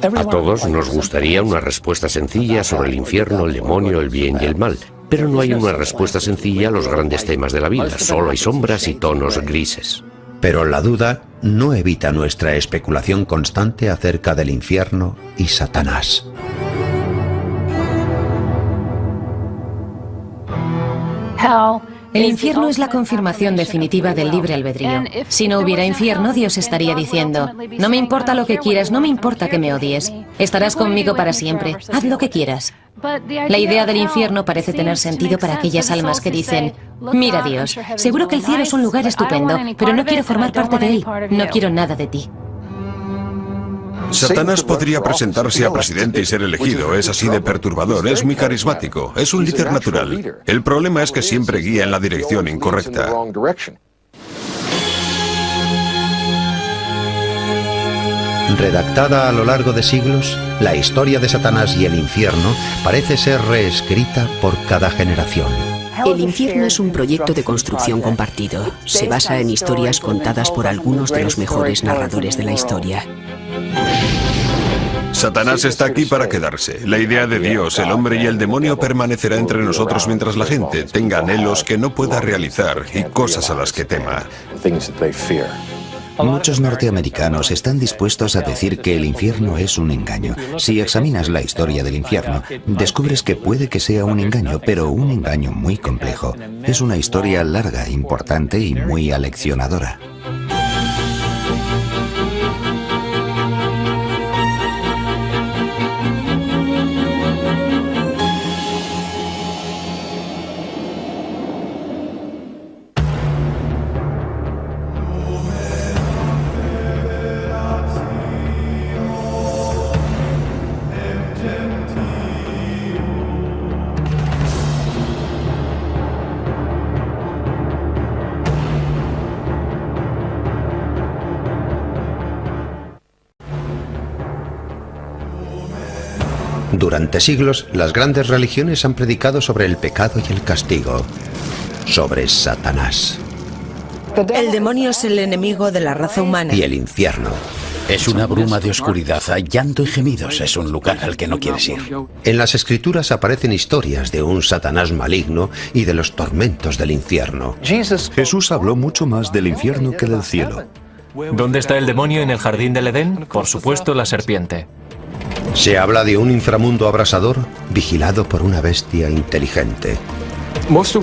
A todos nos gustaría una respuesta sencilla sobre el infierno, el demonio, el bien y el mal. Pero no hay una respuesta sencilla a los grandes temas de la vida. Solo hay sombras y tonos grises. Pero la duda no evita nuestra especulación constante acerca del infierno y Satanás. El infierno es la confirmación definitiva del libre albedrío. Si no hubiera infierno, Dios estaría diciendo: no me importa lo que quieras, no me importa que me odies. Estarás conmigo para siempre, haz lo que quieras. La idea del infierno parece tener sentido para aquellas almas que dicen: mira Dios, seguro que el cielo es un lugar estupendo, pero no quiero formar parte de él, no quiero nada de ti. Satanás podría presentarse a presidente y ser elegido. Es así de perturbador, es muy carismático, es un líder natural. El problema es que siempre guía en la dirección incorrecta. Redactada a lo largo de siglos, la historia de Satanás y el infierno parece ser reescrita por cada generación. El infierno es un proyecto de construcción compartido. Se basa en historias contadas por algunos de los mejores narradores de la historia. Satanás está aquí para quedarse. La idea de Dios, el hombre y el demonio permanecerá entre nosotros mientras la gente tenga anhelos que no pueda realizar y cosas a las que tema. Muchos norteamericanos están dispuestos a decir que el infierno es un engaño. Si examinas la historia del infierno, descubres que puede que sea un engaño, pero un engaño muy complejo. Es una historia larga, importante y muy aleccionadora. Durante siglos, las grandes religiones han predicado sobre el pecado y el castigo, sobre Satanás El demonio es el enemigo de la raza humana. y el infierno. Es una bruma de oscuridad, hay llanto y gemidos, es un lugar al que no quieres ir. En las escrituras aparecen historias de un Satanás maligno y de los tormentos del infierno. Jesús habló mucho más del infierno que del cielo. ¿Dónde está el demonio en el jardín del Edén? Por supuesto, la serpiente. Se habla de un inframundo abrasador vigilado por una bestia inteligente.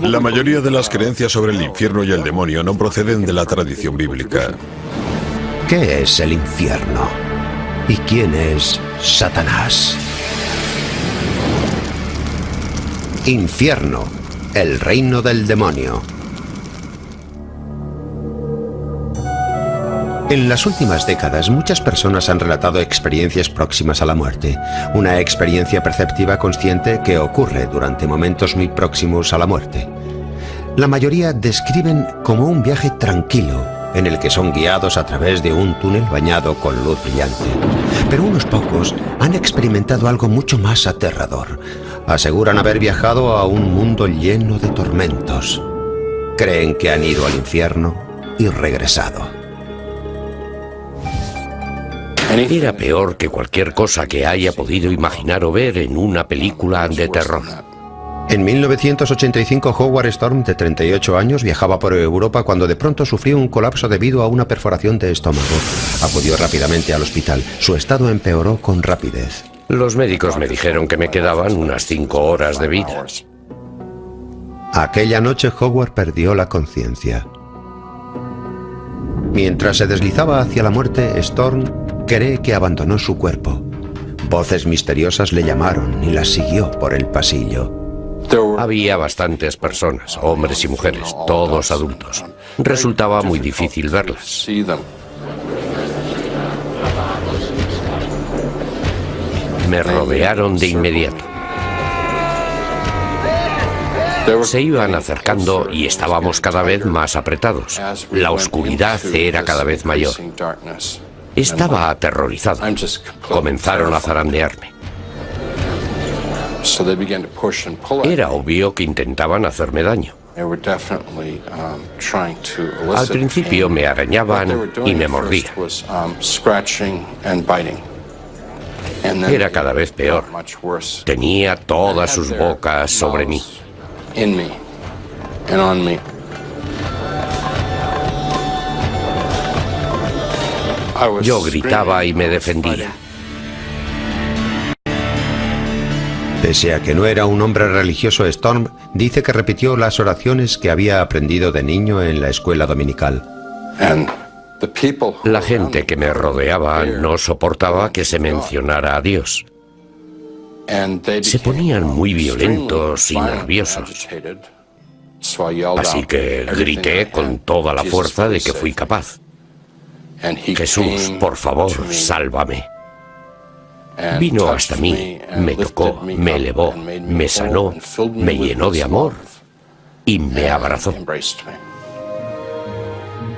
La mayoría de las creencias sobre el infierno y el demonio no proceden de la tradición bíblica. ¿Qué es el infierno? ¿Y quién es Satanás? Infierno, el reino del demonio. En las últimas décadas, muchas personas han relatado experiencias próximas a la muerte. Una experiencia perceptiva consciente que ocurre durante momentos muy próximos a la muerte. La mayoría describen como un viaje tranquilo, en el que son guiados a través de un túnel bañado con luz brillante. Pero unos pocos han experimentado algo mucho más aterrador. Aseguran haber viajado a un mundo lleno de tormentos. Creen que han ido al infierno y regresado. Era peor que cualquier cosa que haya podido imaginar o ver en una película de terror. En 1985, Howard Storm, de 38 años, viajaba por Europa cuando de pronto sufrió un colapso debido a una perforación de estómago. Acudió rápidamente al hospital. Su estado empeoró con rapidez. Los médicos me dijeron que me quedaban unas 5 horas de vida. Aquella noche, Howard perdió la conciencia. Mientras se deslizaba hacia la muerte, Storm cree que abandonó su cuerpo. Voces misteriosas le llamaron y las siguió por el pasillo. Había bastantes personas, hombres y mujeres, todos adultos. Resultaba muy difícil verlas. Me rodearon de inmediato. Se iban acercando y estábamos cada vez más apretados. La oscuridad era cada vez mayor. Estaba aterrorizado. Comenzaron a zarandearme. Era obvio que intentaban hacerme daño. Al principio me arañaban y me mordían. Era cada vez peor. Tenía todas sus bocas sobre mí. Yo gritaba y me defendía. Pese a que no era un hombre religioso, Storm dice que repitió las oraciones que había aprendido de niño en la escuela dominical. La gente que me rodeaba no soportaba que se mencionara a Dios. Se ponían muy violentos y nerviosos. Así que grité con toda la fuerza de que fui capaz. Jesús, por favor, sálvame. Vino hasta mí, me tocó, me elevó, me sanó, me llenó de amor y me abrazó.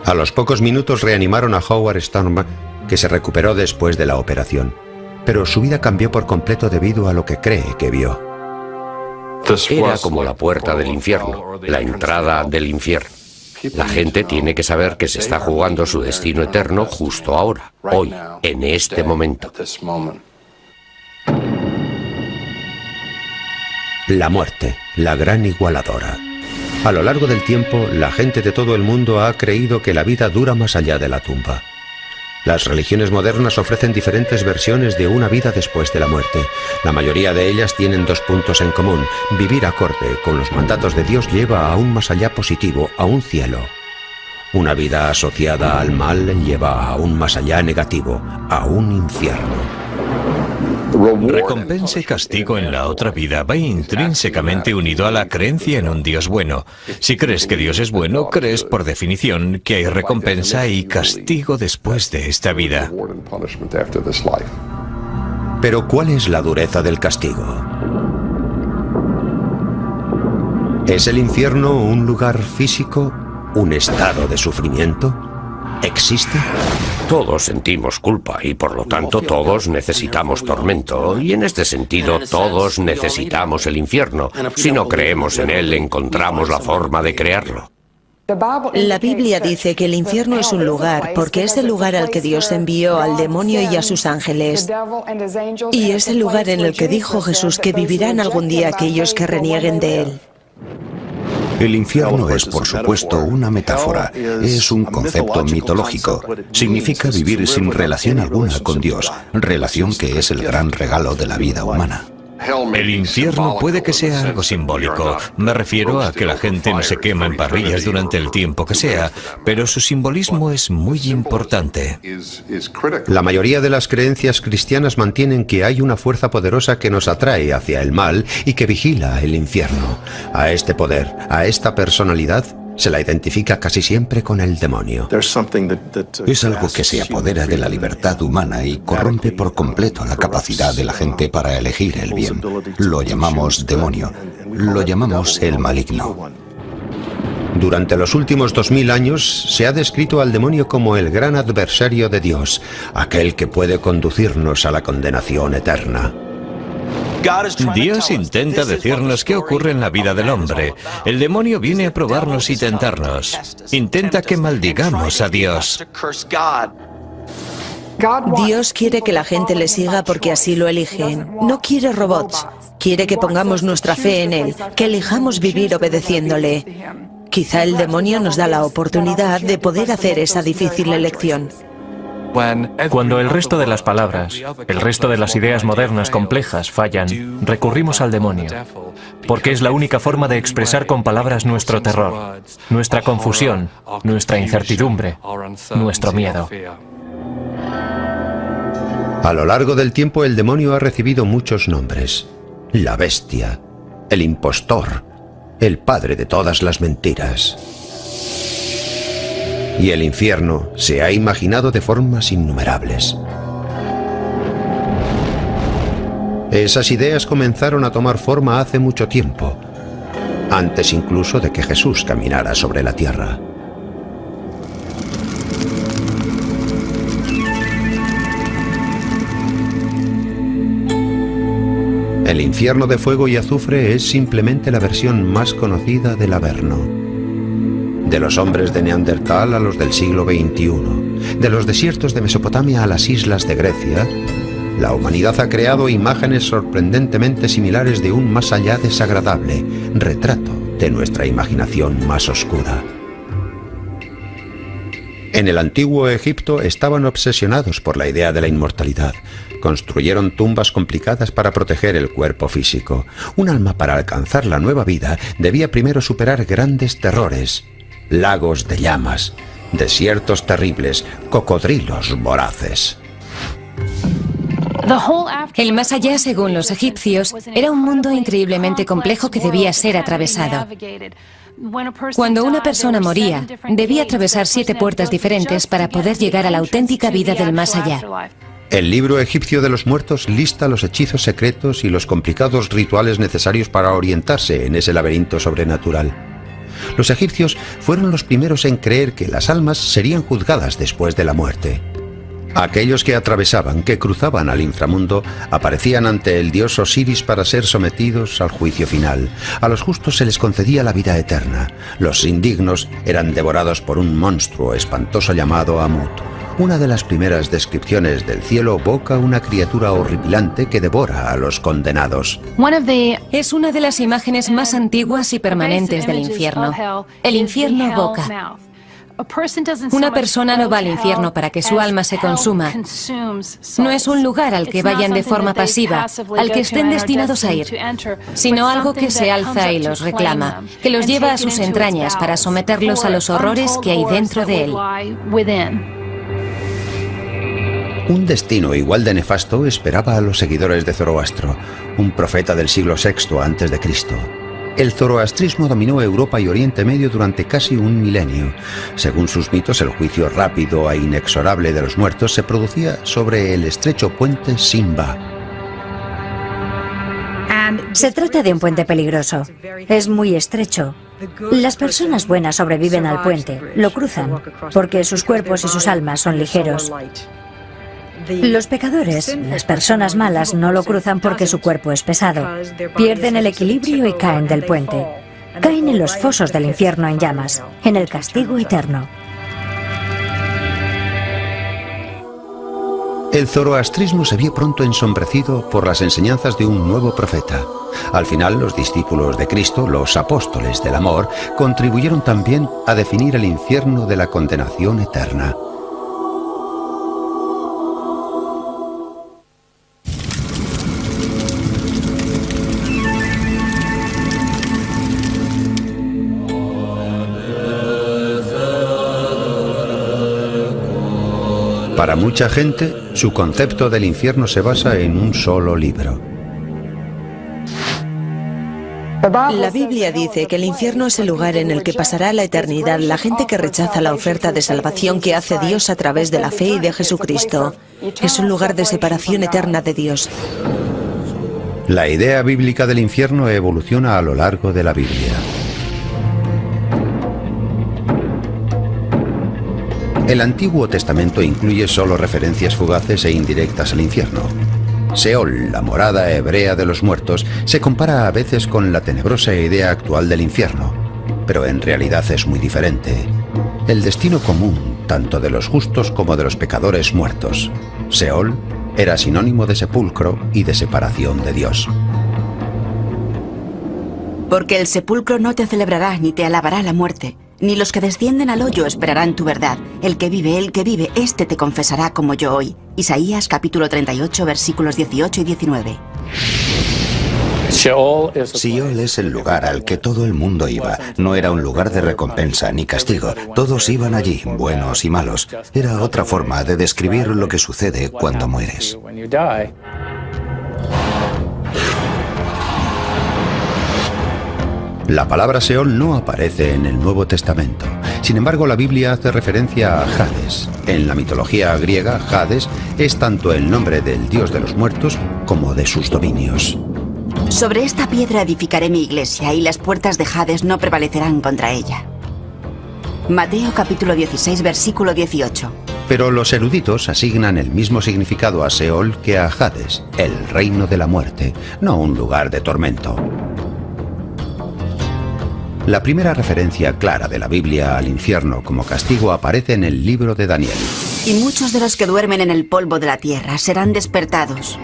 A los pocos minutos reanimaron a Howard Storm, que se recuperó después de la operación. Pero su vida cambió por completo debido a lo que cree que vio. Era como la puerta del infierno, la entrada del infierno. La gente tiene que saber que se está jugando su destino eterno justo ahora, hoy, en este momento. La muerte, la gran igualadora. A lo largo del tiempo, la gente de todo el mundo ha creído que la vida dura más allá de la tumba. Las religiones modernas ofrecen diferentes versiones de una vida después de la muerte. La mayoría de ellas tienen dos puntos en común. Vivir acorde con los mandatos de Dios lleva a un más allá positivo, a un cielo. Una vida asociada al mal lleva a un más allá negativo, a un infierno. Recompensa y castigo en la otra vida va intrínsecamente unido a la creencia en un Dios bueno. Si crees que Dios es bueno, crees por definición que hay recompensa y castigo después de esta vida. Pero ¿cuál es la dureza del castigo? ¿Es el infierno un lugar físico, un estado de sufrimiento? ¿Existe? Todos sentimos culpa y por lo tanto todos necesitamos tormento. Y en este sentido todos necesitamos el infierno. Si no creemos en él, encontramos la forma de crearlo. La Biblia dice que el infierno es un lugar, porque es el lugar al que Dios envió al demonio y a sus ángeles. Y es el lugar en el que dijo Jesús que vivirán algún día aquellos que renieguen de él. El infierno es, por supuesto, una metáfora. Es un concepto mitológico. Significa vivir sin relación alguna con Dios, relación que es el gran regalo de la vida humana. El infierno puede que sea algo simbólico. Me refiero a que la gente no se quema en parrillas durante el tiempo que sea, pero su simbolismo es muy importante. La mayoría de las creencias cristianas mantienen que hay una fuerza poderosa que nos atrae hacia el mal y que vigila el infierno. A este poder, a esta personalidad, se la identifica casi siempre con el demonio. Es algo que se apodera de la libertad humana y corrompe por completo la capacidad de la gente para elegir el bien. Lo llamamos demonio. Lo llamamos el maligno. Durante los últimos 2000 años se ha descrito al demonio como el gran adversario de Dios, aquel que puede conducirnos a la condenación eterna. Dios intenta decirnos qué ocurre en la vida del hombre. El demonio viene a probarnos y tentarnos. Intenta que maldigamos a Dios. Dios quiere que la gente le siga porque así lo eligen. No quiere robots. Quiere que pongamos nuestra fe en Él, que elijamos vivir obedeciéndole. Quizá el demonio nos da la oportunidad de poder hacer esa difícil elección. Cuando el resto de las palabras, el resto de las ideas modernas complejas fallan, recurrimos al demonio, porque es la única forma de expresar con palabras nuestro terror, nuestra confusión, nuestra incertidumbre, nuestro miedo. A lo largo del tiempo el demonio ha recibido muchos nombres. La bestia, el impostor, el padre de todas las mentiras. Y el infierno se ha imaginado de formas innumerables. Esas ideas comenzaron a tomar forma hace mucho tiempo, antes incluso de que Jesús caminara sobre la tierra. El infierno de fuego y azufre es simplemente la versión más conocida del Averno. De los hombres de Neandertal a los del siglo XXI, de los desiertos de Mesopotamia a las islas de Grecia, la humanidad ha creado imágenes sorprendentemente similares de un más allá desagradable, retrato de nuestra imaginación más oscura. En el antiguo Egipto estaban obsesionados por la idea de la inmortalidad. Construyeron tumbas complicadas para proteger el cuerpo físico. Un alma para alcanzar la nueva vida debía primero superar grandes terrores. Lagos de llamas, desiertos terribles, cocodrilos voraces. El más allá, según los egipcios, era un mundo increíblemente complejo que debía ser atravesado. Cuando una persona moría, debía atravesar 7 puertas diferentes para poder llegar a la auténtica vida del más allá. El libro egipcio de los muertos lista los hechizos secretos y los complicados rituales necesarios para orientarse en ese laberinto sobrenatural. Los egipcios fueron los primeros en creer que las almas serían juzgadas después de la muerte. Aquellos que atravesaban, que cruzaban al inframundo, aparecían ante el dios Osiris para ser sometidos al juicio final. A los justos se les concedía la vida eterna. Los indignos eran devorados por un monstruo espantoso llamado Amut. Una de las primeras descripciones del cielo evoca una criatura horripilante que devora a los condenados. Es una de las imágenes más antiguas y permanentes del infierno. El infierno boca. Una persona no va al infierno para que su alma se consuma. No es un lugar al que vayan de forma pasiva, al que estén destinados a ir, sino algo que se alza y los reclama, que los lleva a sus entrañas para someterlos a los horrores que hay dentro de él. Un destino igual de nefasto esperaba a los seguidores de Zoroastro, un profeta del siglo VI a.C. El zoroastrismo dominó Europa y Oriente Medio durante casi un milenio. Según sus mitos, el juicio rápido e inexorable de los muertos se producía sobre el estrecho puente Simba. Se trata de un puente peligroso. Es muy estrecho. Las personas buenas sobreviven al puente, lo cruzan, porque sus cuerpos y sus almas son ligeros. Los pecadores, las personas malas, no lo cruzan porque su cuerpo es pesado. Pierden el equilibrio y caen del puente. caen en los fosos del infierno en llamas, en el castigo eterno. El zoroastrismo se vio pronto ensombrecido por las enseñanzas de un nuevo profeta. Al final, los discípulos de Cristo, los apóstoles del amor, contribuyeron también a definir el infierno de la condenación eterna. Para mucha gente, su concepto del infierno se basa en un solo libro. La Biblia dice que el infierno es el lugar en el que pasará la eternidad la gente que rechaza la oferta de salvación que hace Dios a través de la fe y de Jesucristo. Es un lugar de separación eterna de Dios. La idea bíblica del infierno evoluciona a lo largo de la Biblia. El Antiguo Testamento incluye solo referencias fugaces e indirectas al infierno. Seol, la morada hebrea de los muertos, se compara a veces con la tenebrosa idea actual del infierno, pero en realidad es muy diferente. El destino común, tanto de los justos como de los pecadores muertos. Seol era sinónimo de sepulcro y de separación de Dios. Porque el sepulcro no te celebrará ni te alabará la muerte, ni los que descienden al hoyo esperarán tu verdad. El que vive, éste te confesará como yo hoy. Isaías capítulo 38, versículos 18 y 19. Seol es el lugar al que todo el mundo iba. No era un lugar de recompensa ni castigo. Todos iban allí, buenos y malos. Era otra forma de describir lo que sucede cuando mueres. La palabra Seol no aparece en el Nuevo Testamento. Sin embargo, la Biblia hace referencia a Hades. En la mitología griega, Hades es tanto el nombre del dios de los muertos como de sus dominios. Sobre esta piedra edificaré mi iglesia y las puertas de Hades no prevalecerán contra ella. Mateo capítulo 16, versículo 18. Pero los eruditos asignan el mismo significado a Seol que a Hades, el reino de la muerte, no un lugar de tormento. La primera referencia clara de la Biblia al infierno como castigo aparece en el libro de Daniel. Y muchos de los que duermen en el polvo de la tierra serán despertados,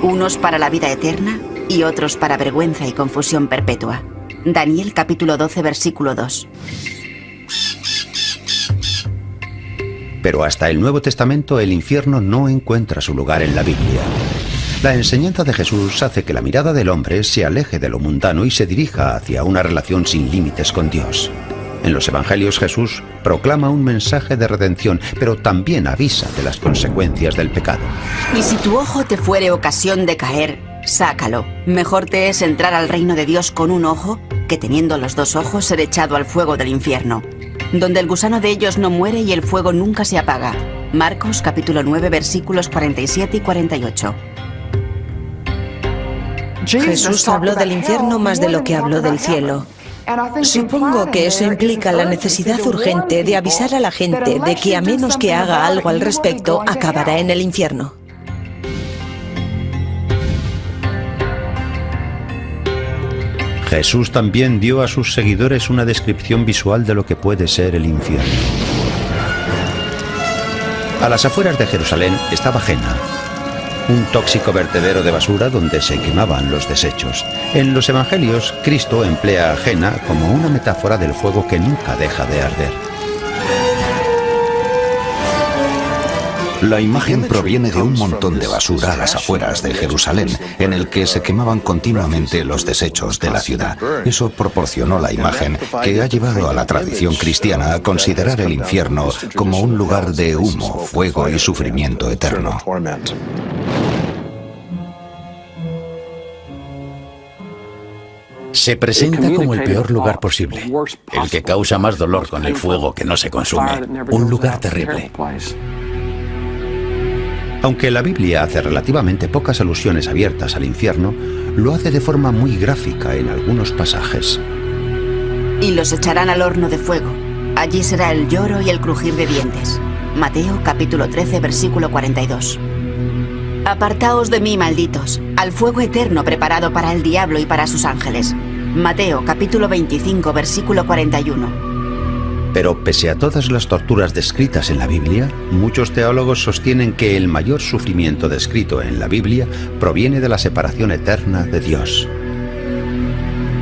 unos para la vida eterna y otros para vergüenza y confusión perpetua. Daniel capítulo 12, versículo 2. Pero hasta el Nuevo Testamento el infierno no encuentra su lugar en la Biblia. La enseñanza de Jesús hace que la mirada del hombre se aleje de lo mundano y se dirija hacia una relación sin límites con Dios. En los Evangelios Jesús proclama un mensaje de redención, pero también avisa de las consecuencias del pecado. Y si tu ojo te fuere ocasión de caer, sácalo. Mejor te es entrar al reino de Dios con un ojo, que teniendo los dos ojos ser echado al fuego del infierno, donde el gusano de ellos no muere y el fuego nunca se apaga. Marcos capítulo 9, versículos 47 y 48. Jesús habló del infierno más de lo que habló del cielo. Supongo que eso implica la necesidad urgente de avisar a la gente de que a menos que haga algo al respecto, acabará en el infierno. Jesús también dio a sus seguidores una descripción visual de lo que puede ser el infierno. A las afueras de Jerusalén estaba Jena, un tóxico vertedero de basura donde se quemaban los desechos. En los Evangelios, Cristo emplea a Jena como una metáfora del fuego que nunca deja de arder. La imagen proviene de un montón de basura a las afueras de Jerusalén, en el que se quemaban continuamente los desechos de la ciudad. Eso proporcionó la imagen que ha llevado a la tradición cristiana a considerar el infierno como un lugar de humo, fuego y sufrimiento eterno. Se presenta como el peor lugar posible, el que causa más dolor con el fuego que no se consume, un lugar terrible. Aunque la Biblia hace relativamente pocas alusiones abiertas al infierno, lo hace de forma muy gráfica en algunos pasajes. Y los echarán al horno de fuego. Allí será el lloro y el crujir de dientes. Mateo capítulo 13, versículo 42. Apartaos de mí, malditos, al fuego eterno preparado para el diablo y para sus ángeles. Mateo, capítulo 25, versículo 41. Pero pese a todas las torturas descritas en la Biblia, muchos teólogos sostienen que el mayor sufrimiento descrito en la Biblia proviene de la separación eterna de Dios.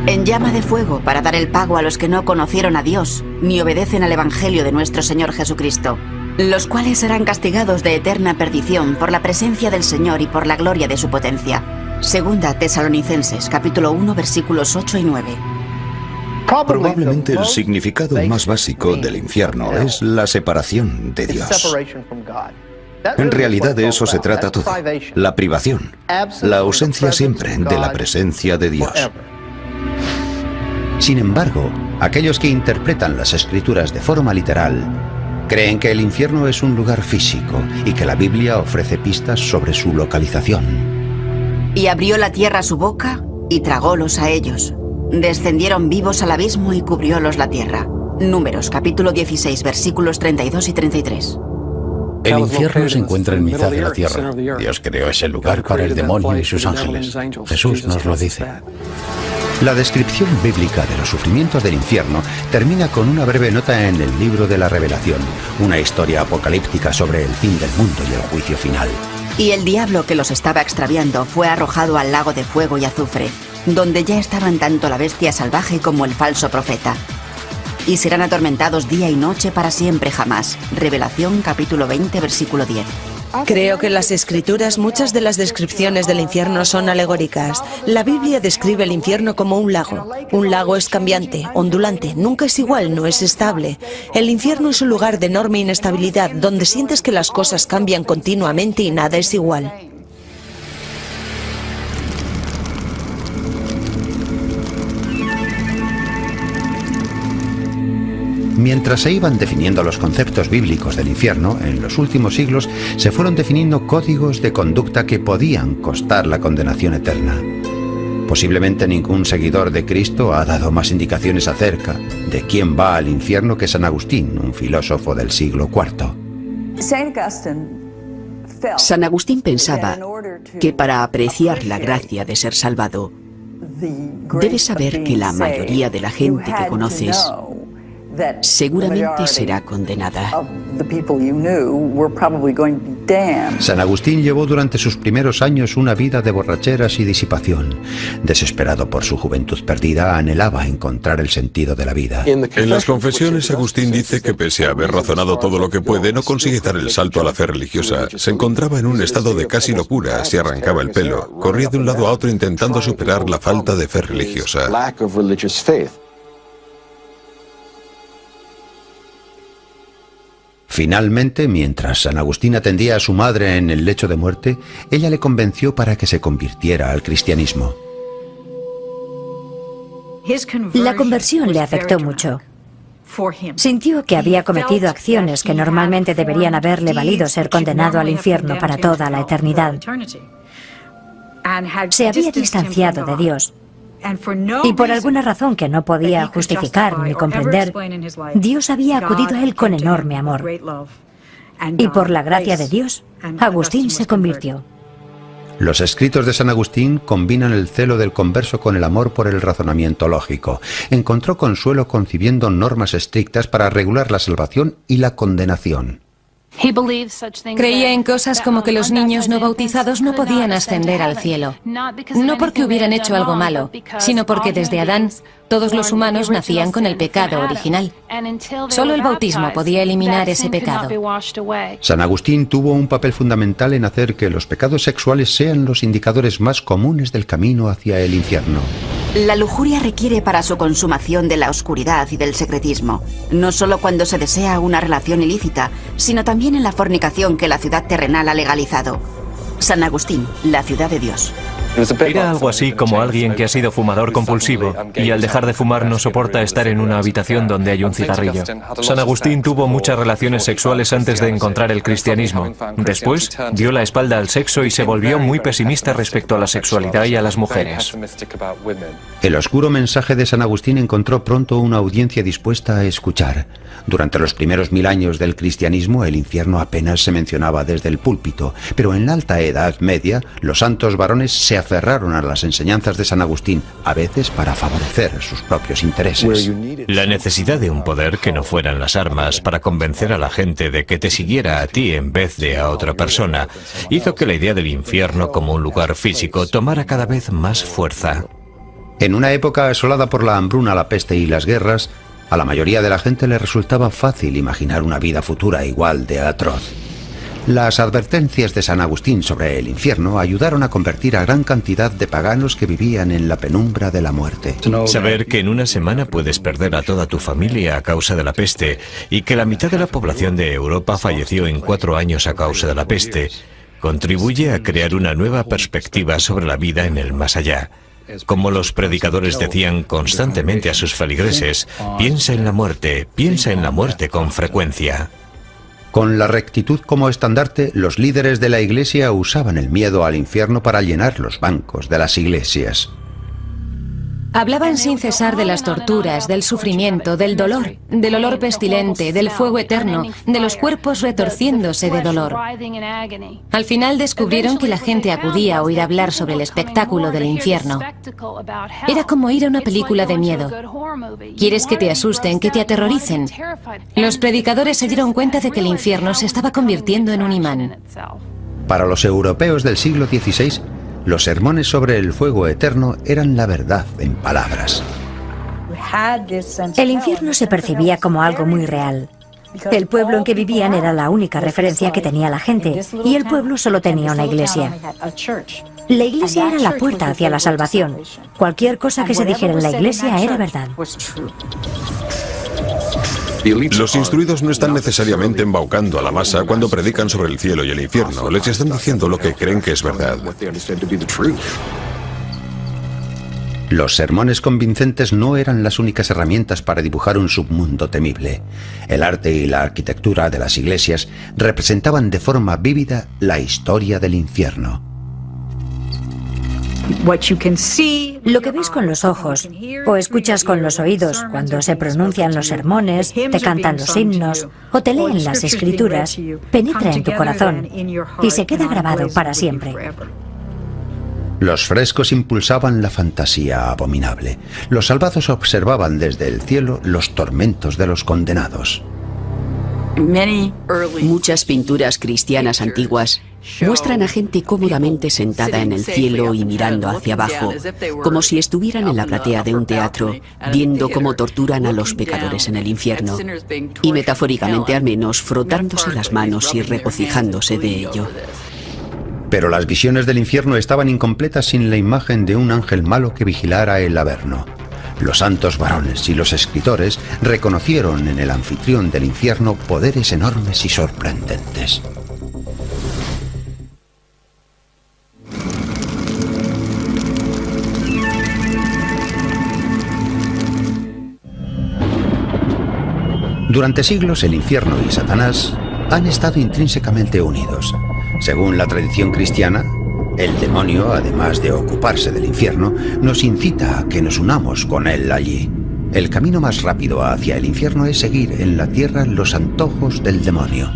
En llama de fuego para dar el pago a los que no conocieron a Dios ni obedecen al Evangelio de nuestro Señor Jesucristo, los cuales serán castigados de eterna perdición por la presencia del Señor y por la gloria de su potencia. Segunda Tesalonicenses, capítulo 1, versículos 8 y 9. Probablemente el significado más básico del infierno es la separación de Dios. En realidad de eso se trata todo, la privación, la ausencia siempre de la presencia de Dios. Sin embargo, aquellos que interpretan las Escrituras de forma literal creen que el infierno es un lugar físico y que la Biblia ofrece pistas sobre su localización. Y abrió la tierra su boca y tragólos a ellos. Descendieron vivos al abismo y cubriólos la tierra. Números, capítulo 16, versículos 32 y 33. El infierno se encuentra en mitad de la tierra. Dios creó ese lugar para el demonio y sus ángeles. Jesús nos lo dice. La descripción bíblica de los sufrimientos del infierno termina con una breve nota en el libro de la Revelación, una historia apocalíptica sobre el fin del mundo y el juicio final. Y el diablo que los estaba extraviando fue arrojado al lago de fuego y azufre, donde ya estaban tanto la bestia salvaje como el falso profeta. Y serán atormentados día y noche para siempre jamás. Revelación capítulo 20, versículo 10. Creo que en las Escrituras muchas de las descripciones del infierno son alegóricas. La Biblia describe el infierno como un lago. Un lago es cambiante, ondulante, nunca es igual, no es estable. El infierno es un lugar de enorme inestabilidad, donde sientes que las cosas cambian continuamente y nada es igual. Mientras se iban definiendo los conceptos bíblicos del infierno, en los últimos siglos se fueron definiendo códigos de conducta que podían costar la condenación eterna. Posiblemente ningún seguidor de Cristo ha dado más indicaciones acerca de quién va al infierno que San Agustín, un filósofo del siglo IV. San Agustín pensaba que para apreciar la gracia de ser salvado, debes saber que la mayoría de la gente que conoces seguramente será condenada. San Agustín llevó durante sus primeros años una vida de borracheras y disipación. Desesperado por su juventud perdida, anhelaba encontrar el sentido de la vida. En las Confesiones, Agustín dice que pese a haber razonado todo lo que puede, no consigue dar el salto a la fe religiosa. Se encontraba en un estado de casi locura, se arrancaba el pelo, corría de un lado a otro intentando superar la falta de fe religiosa. Finalmente, mientras San Agustín atendía a su madre en el lecho de muerte, ella le convenció para que se convirtiera al cristianismo. La conversión le afectó mucho. Sintió que había cometido acciones que normalmente deberían haberle valido ser condenado al infierno para toda la eternidad. Se había distanciado de Dios. Y por alguna razón que no podía justificar ni comprender, Dios había acudido a él con enorme amor. Y por la gracia de Dios, Agustín se convirtió. Los escritos de San Agustín combinan el celo del converso con el amor por el razonamiento lógico. Encontró consuelo concibiendo normas estrictas para regular la salvación y la condenación. Creía en cosas como que los niños no bautizados no podían ascender al cielo. No porque hubieran hecho algo malo, sino porque desde Adán todos los humanos nacían con el pecado original. Solo el bautismo podía eliminar ese pecado. San Agustín tuvo un papel fundamental en hacer que los pecados sexuales sean los indicadores más comunes del camino hacia el infierno. La lujuria requiere para su consumación de la oscuridad y del secretismo, no solo cuando se desea una relación ilícita, sino también en la fornicación que la ciudad terrenal ha legalizado. San Agustín, la ciudad de Dios. Era algo así como alguien que ha sido fumador compulsivo y al dejar de fumar no soporta estar en una habitación donde hay un cigarrillo. San Agustín tuvo muchas relaciones sexuales antes de encontrar el cristianismo. Después dio la espalda al sexo y se volvió muy pesimista respecto a la sexualidad y a las mujeres. El oscuro mensaje de San Agustín encontró pronto una audiencia dispuesta a escuchar. Durante los primeros 1000 años del cristianismo, el infierno apenas se mencionaba desde el púlpito, pero en la Alta Edad Media, los santos varones se aferraron a las enseñanzas de San Agustín, a veces para favorecer sus propios intereses. La necesidad de un poder que no fueran las armas para convencer a la gente de que te siguiera a ti en vez de a otra persona hizo que la idea del infierno como un lugar físico tomara cada vez más fuerza. En una época asolada por la hambruna, la peste y las guerras, a la mayoría de la gente le resultaba fácil imaginar una vida futura igual de atroz. Las advertencias de San Agustín sobre el infierno ayudaron a convertir a gran cantidad de paganos que vivían en la penumbra de la muerte. Saber que en una semana puedes perder a toda tu familia a causa de la peste y que la mitad de la población de Europa falleció en 4 años a causa de la peste, contribuye a crear una nueva perspectiva sobre la vida en el más allá. Como los predicadores decían constantemente a sus feligreses, piensa en la muerte con frecuencia. Con la rectitud como estandarte, los líderes de la Iglesia usaban el miedo al infierno para llenar los bancos de las iglesias. Hablaban sin cesar de las torturas, del sufrimiento, del dolor, del olor pestilente, del fuego eterno, de los cuerpos retorciéndose de dolor. Al final descubrieron que la gente acudía a oír hablar sobre el espectáculo del infierno. Era como ir a una película de miedo. ¿Quieres que te asusten, que te aterroricen? Los predicadores se dieron cuenta de que el infierno se estaba convirtiendo en un imán. Para los europeos del siglo XVI, los sermones sobre el fuego eterno eran la verdad en palabras. El infierno se percibía como algo muy real. El pueblo en que vivían era la única referencia que tenía la gente, y el pueblo solo tenía una iglesia. La iglesia era la puerta hacia la salvación. Cualquier cosa que se dijera en la iglesia era verdad. Los instruidos no están necesariamente embaucando a la masa cuando predican sobre el cielo y el infierno. Les están diciendo lo que creen que es verdad. Los sermones convincentes no eran las únicas herramientas para dibujar un submundo temible. El arte y la arquitectura de las iglesias representaban de forma vívida la historia del infierno. Lo que ves con los ojos o escuchas con los oídos cuando se pronuncian los sermones, te cantan los himnos o te leen las escrituras, penetra en tu corazón y se queda grabado para siempre. Los frescos impulsaban la fantasía abominable. Los salvados observaban desde el cielo los tormentos de los condenados. Muchas pinturas cristianas antiguas muestran a gente cómodamente sentada en el cielo y mirando hacia abajo, como si estuvieran en la platea de un teatro, viendo cómo torturan a los pecadores en el infierno, y metafóricamente al menos frotándose las manos y regocijándose de ello. Pero las visiones del infierno estaban incompletas sin la imagen de un ángel malo que vigilara el Averno. Los santos varones y los escritores reconocieron en el anfitrión del infierno poderes enormes y sorprendentes. Durante siglos el infierno y Satanás han estado intrínsecamente unidos. Según la tradición cristiana, el demonio, además de ocuparse del infierno, nos incita a que nos unamos con él allí. El camino más rápido hacia el infierno es seguir en la tierra los antojos del demonio.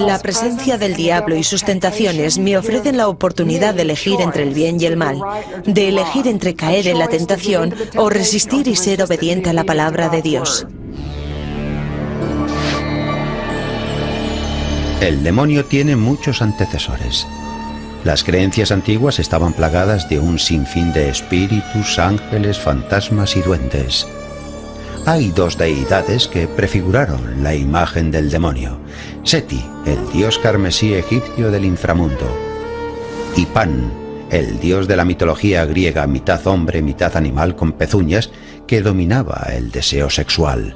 La presencia del diablo y sus tentaciones me ofrecen la oportunidad de elegir entre el bien y el mal, de elegir entre caer en la tentación o resistir y ser obediente a la palabra de Dios. El demonio tiene muchos antecesores. Las creencias antiguas estaban plagadas de un sinfín de espíritus, ángeles, fantasmas y duendes. Hay dos deidades que prefiguraron la imagen del demonio: Seti, el dios carmesí egipcio del inframundo, y Pan, el dios de la mitología griega, mitad hombre, mitad animal con pezuñas, que dominaba el deseo sexual.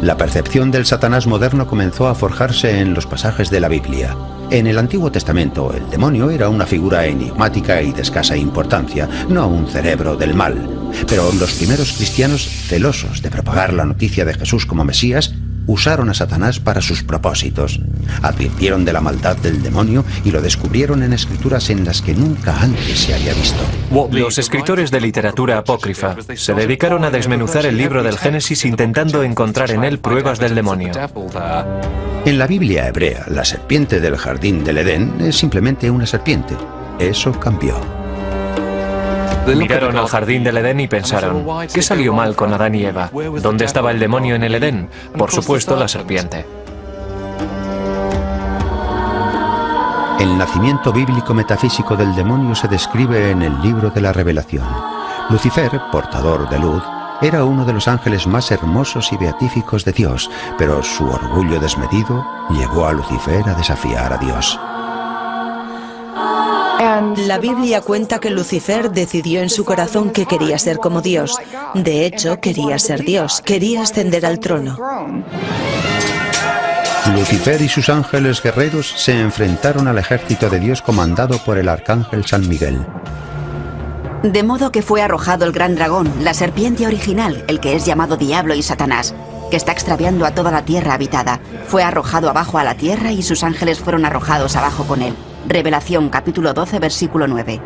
La percepción del Satanás moderno comenzó a forjarse en los pasajes de la Biblia. En el Antiguo Testamento, el demonio era una figura enigmática y de escasa importancia, no un cerebro del mal. Pero los primeros cristianos, celosos de propagar la noticia de Jesús como Mesías, usaron a Satanás para sus propósitos. Advirtieron de la maldad del demonio y lo descubrieron en escrituras en las que nunca antes se había visto. Los escritores de literatura apócrifa se dedicaron a desmenuzar el libro del Génesis intentando encontrar en él pruebas del demonio. En la Biblia hebrea, la serpiente del jardín del Edén es simplemente una serpiente. Eso cambió. Miraron al jardín del Edén y pensaron, ¿qué salió mal con Adán y Eva? ¿Dónde estaba el demonio en el Edén? Por supuesto, la serpiente. El nacimiento bíblico metafísico del demonio se describe en el libro de la Revelación. Lucifer, portador de luz, era uno de los ángeles más hermosos y beatíficos de Dios, pero su orgullo desmedido llevó a Lucifer a desafiar a Dios. La Biblia cuenta que Lucifer decidió en su corazón que quería ser como Dios. De hecho, quería ser Dios, quería ascender al trono. Lucifer y sus ángeles guerreros se enfrentaron al ejército de Dios comandado por el arcángel San Miguel. De modo que fue arrojado el gran dragón, la serpiente original, el que es llamado Diablo y Satanás, que está extraviando a toda la tierra habitada. Fue arrojado abajo a la tierra y sus ángeles fueron arrojados abajo con él. Revelación, capítulo 12, versículo 9.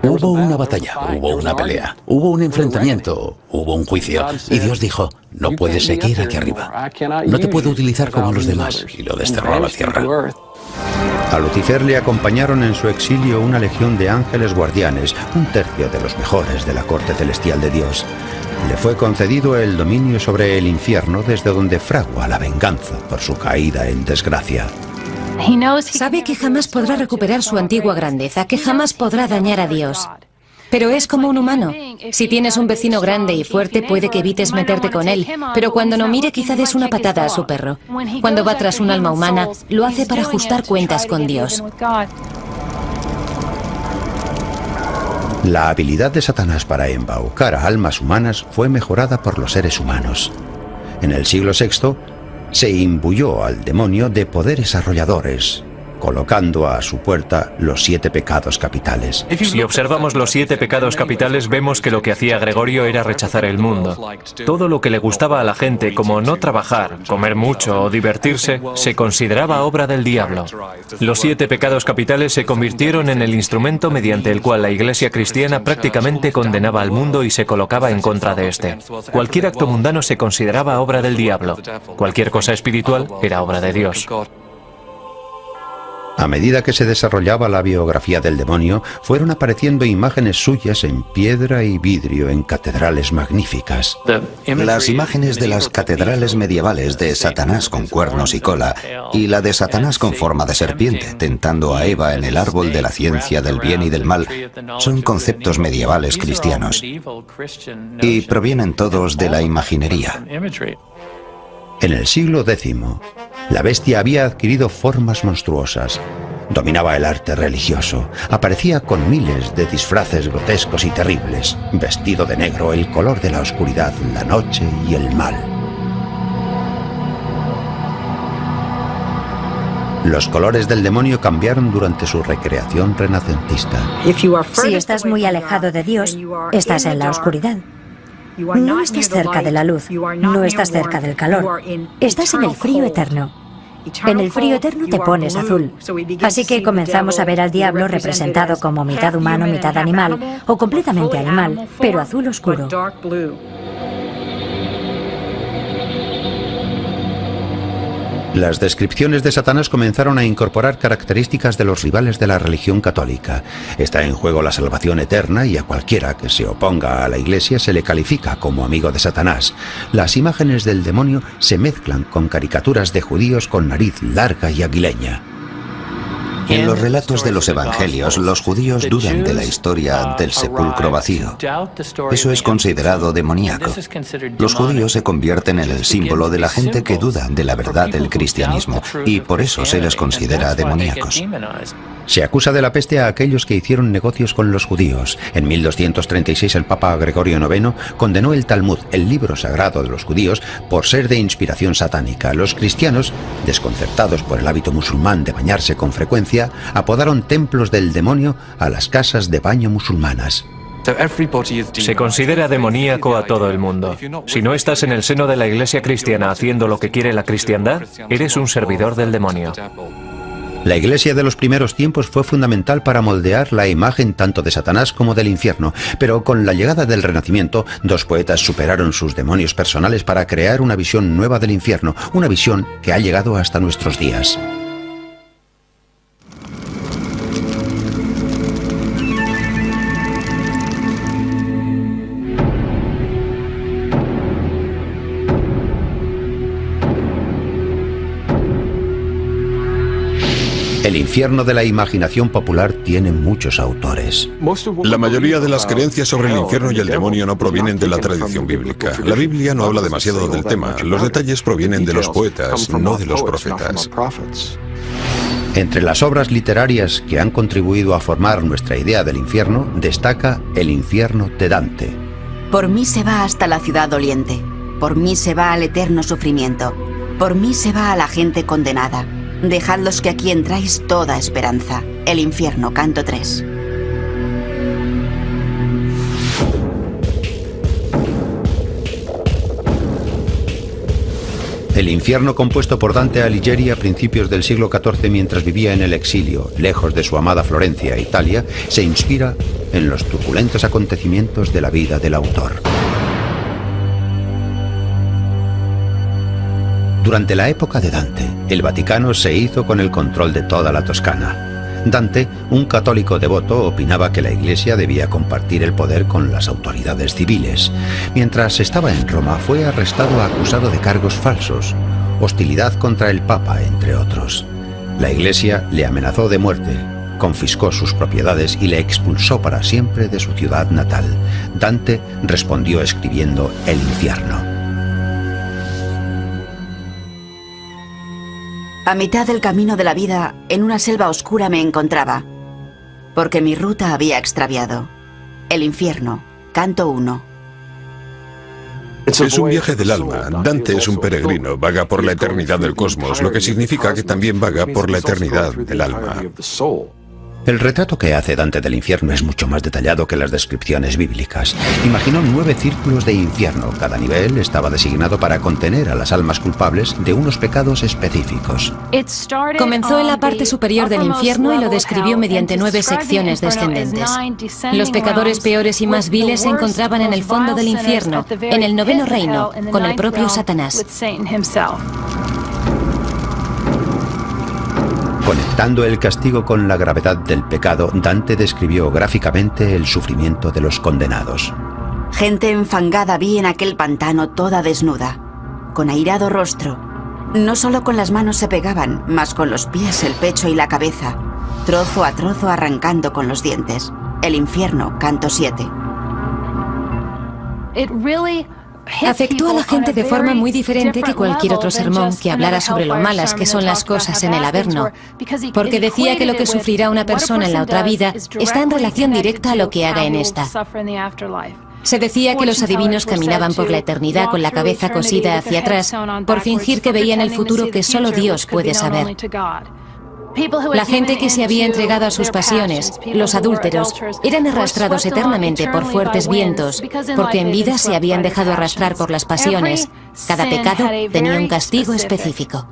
Hubo una batalla, hubo una pelea, hubo un enfrentamiento, hubo un juicio. Y Dios dijo, no puedes seguir aquí arriba. No te puedo utilizar como los demás. Y lo desterró a la tierra. A Lucifer le acompañaron en su exilio una legión de ángeles guardianes, un tercio de los mejores de la corte celestial de Dios. Le fue concedido el dominio sobre el infierno desde donde fragua la venganza por su caída en desgracia. Sabe que jamás podrá recuperar su antigua grandeza, que jamás podrá dañar a Dios. Pero es como un humano. Si tienes un vecino grande y fuerte, puede que evites meterte con él, pero cuando no mire, quizá des una patada a su perro. Cuando va tras un alma humana, lo hace para ajustar cuentas con Dios. La habilidad de Satanás para embaucar a almas humanas fue mejorada por los seres humanos. En el siglo VI, se imbuyó al demonio de poderes arrolladores, colocando a su puerta los 7 pecados capitales. Si observamos los 7 pecados capitales, vemos que lo que hacía Gregorio era rechazar el mundo. Todo lo que le gustaba a la gente, como no trabajar, comer mucho o divertirse, se consideraba obra del diablo. Los 7 pecados capitales se convirtieron en el instrumento mediante el cual la Iglesia cristiana prácticamente condenaba al mundo y se colocaba en contra de este. Cualquier acto mundano se consideraba obra del diablo. Cualquier cosa espiritual era obra de Dios. A medida que se desarrollaba la biografía del demonio, fueron apareciendo imágenes suyas en piedra y vidrio en catedrales magníficas. Las imágenes de las catedrales medievales de Satanás con cuernos y cola y la de Satanás con forma de serpiente tentando a Eva en el árbol de la ciencia del bien y del mal son conceptos medievales cristianos y provienen todos de la imaginería. En el siglo X, la bestia había adquirido formas monstruosas. Dominaba el arte religioso. Aparecía con miles de disfraces grotescos y terribles. Vestido de negro, el color de la oscuridad, la noche y el mal. Los colores del demonio cambiaron durante su recreación renacentista. Si estás muy alejado de Dios, estás en la oscuridad. No estás cerca de la luz, no estás cerca del calor, estás en el frío eterno. En el frío eterno te pones azul. Así que comenzamos a ver al diablo representado como mitad humano, mitad animal, o completamente animal, pero azul oscuro. Las descripciones de Satanás comenzaron a incorporar características de los rivales de la religión católica. Está en juego la salvación eterna y a cualquiera que se oponga a la Iglesia se le califica como amigo de Satanás. Las imágenes del demonio se mezclan con caricaturas de judíos con nariz larga y aguileña. En los relatos de los evangelios, los judíos dudan de la historia del sepulcro vacío. Eso es considerado demoníaco. Los judíos se convierten en el símbolo de la gente que duda de la verdad del cristianismo y por eso se les considera demoníacos. Se acusa de la peste a aquellos que hicieron negocios con los judíos. En 1236 el Papa Gregorio IX condenó el Talmud, el libro sagrado de los judíos, por ser de inspiración satánica. Los cristianos, desconcertados por el hábito musulmán de bañarse con frecuencia, apodaron templos del demonio a las casas de baño musulmanas. Se considera demoníaco a todo el mundo. Si no estás en el seno de la Iglesia cristiana haciendo lo que quiere la cristiandad, eres un servidor del demonio. La Iglesia de los primeros tiempos fue fundamental para moldear la imagen tanto de Satanás como del infierno, pero con la llegada del Renacimiento, dos poetas superaron sus demonios personales para crear una visión nueva del infierno, una visión que ha llegado hasta nuestros días. El infierno de la imaginación popular tiene muchos autores. La mayoría de las creencias sobre el infierno y el demonio no provienen de la tradición bíblica. La Biblia no habla demasiado del tema. Los detalles provienen de los poetas, no de los profetas. Entre las obras literarias que han contribuido a formar nuestra idea del infierno, destaca El infierno de Dante. Por mí se va hasta la ciudad doliente. Por mí se va al eterno sufrimiento. Por mí se va a la gente condenada. Dejadlos que aquí entráis toda esperanza. El infierno, canto 3. El infierno, compuesto por Dante Alighieri a principios del siglo XIV mientras vivía en el exilio, lejos de su amada Florencia, Italia, se inspira en los turbulentos acontecimientos de la vida del autor. Durante la época de Dante, el Vaticano se hizo con el control de toda la Toscana. Dante, un católico devoto, opinaba que la Iglesia debía compartir el poder con las autoridades civiles. Mientras estaba en Roma, fue arrestado acusado de cargos falsos, hostilidad contra el Papa, entre otros. La Iglesia le amenazó de muerte, confiscó sus propiedades y le expulsó para siempre de su ciudad natal. Dante respondió escribiendo El infierno. A mitad del camino de la vida, en una selva oscura me encontraba, porque mi ruta había extraviado. El infierno, canto 1. Es un viaje del alma. Dante es un peregrino, vaga por la eternidad del cosmos, lo que significa que también vaga por la eternidad del alma. El retrato que hace Dante del infierno es mucho más detallado que las descripciones bíblicas. Imaginó 9 círculos de infierno. Cada nivel estaba designado para contener a las almas culpables de unos pecados específicos. Comenzó en la parte superior del infierno y lo describió mediante 9 secciones descendentes. Los pecadores peores y más viles se encontraban en el fondo del infierno, en el 9º reino, con el propio Satanás. Conectando el castigo con la gravedad del pecado, Dante describió gráficamente el sufrimiento de los condenados. Gente enfangada vi en aquel pantano toda desnuda, con airado rostro. No solo con las manos se pegaban, mas con los pies, el pecho y la cabeza, trozo a trozo arrancando con los dientes. El infierno, canto 7. Afectó a la gente de forma muy diferente que cualquier otro sermón que hablara sobre lo malas que son las cosas en el Averno, porque decía que lo que sufrirá una persona en la otra vida está en relación directa a lo que haga en esta. Se decía que los adivinos caminaban por la eternidad con la cabeza cosida hacia atrás por fingir que veían el futuro que solo Dios puede saber. La gente que se había entregado a sus pasiones, los adúlteros, eran arrastrados eternamente por fuertes vientos, porque en vida se habían dejado arrastrar por las pasiones. Cada pecado tenía un castigo específico.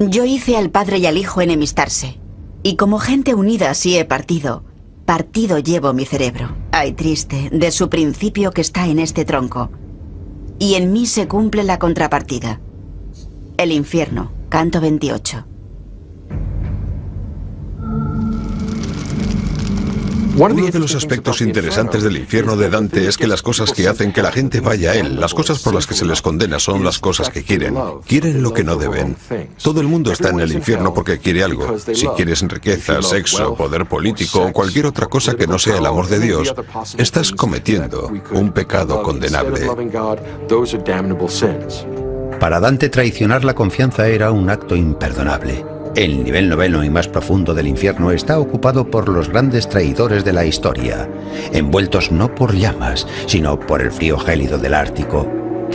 Yo hice al Padre y al Hijo enemistarse, y como gente unida así he partido. Partido llevo mi cerebro. Ay, triste, de su principio que está en este tronco. Y en mí se cumple la contrapartida. El infierno, canto 28. Uno de los aspectos interesantes del infierno de Dante es que las cosas que hacen que la gente vaya a él, las cosas por las que se les condena son las cosas que quieren. Quieren lo que no deben. Todo el mundo está en el infierno porque quiere algo. Si quieres riqueza, sexo, poder político o cualquier otra cosa que no sea el amor de Dios, estás cometiendo un pecado condenable. Para Dante, traicionar la confianza era un acto imperdonable. El nivel 9º y más profundo del infierno está ocupado por los grandes traidores de la historia, envueltos no por llamas, sino por el frío gélido del Ártico,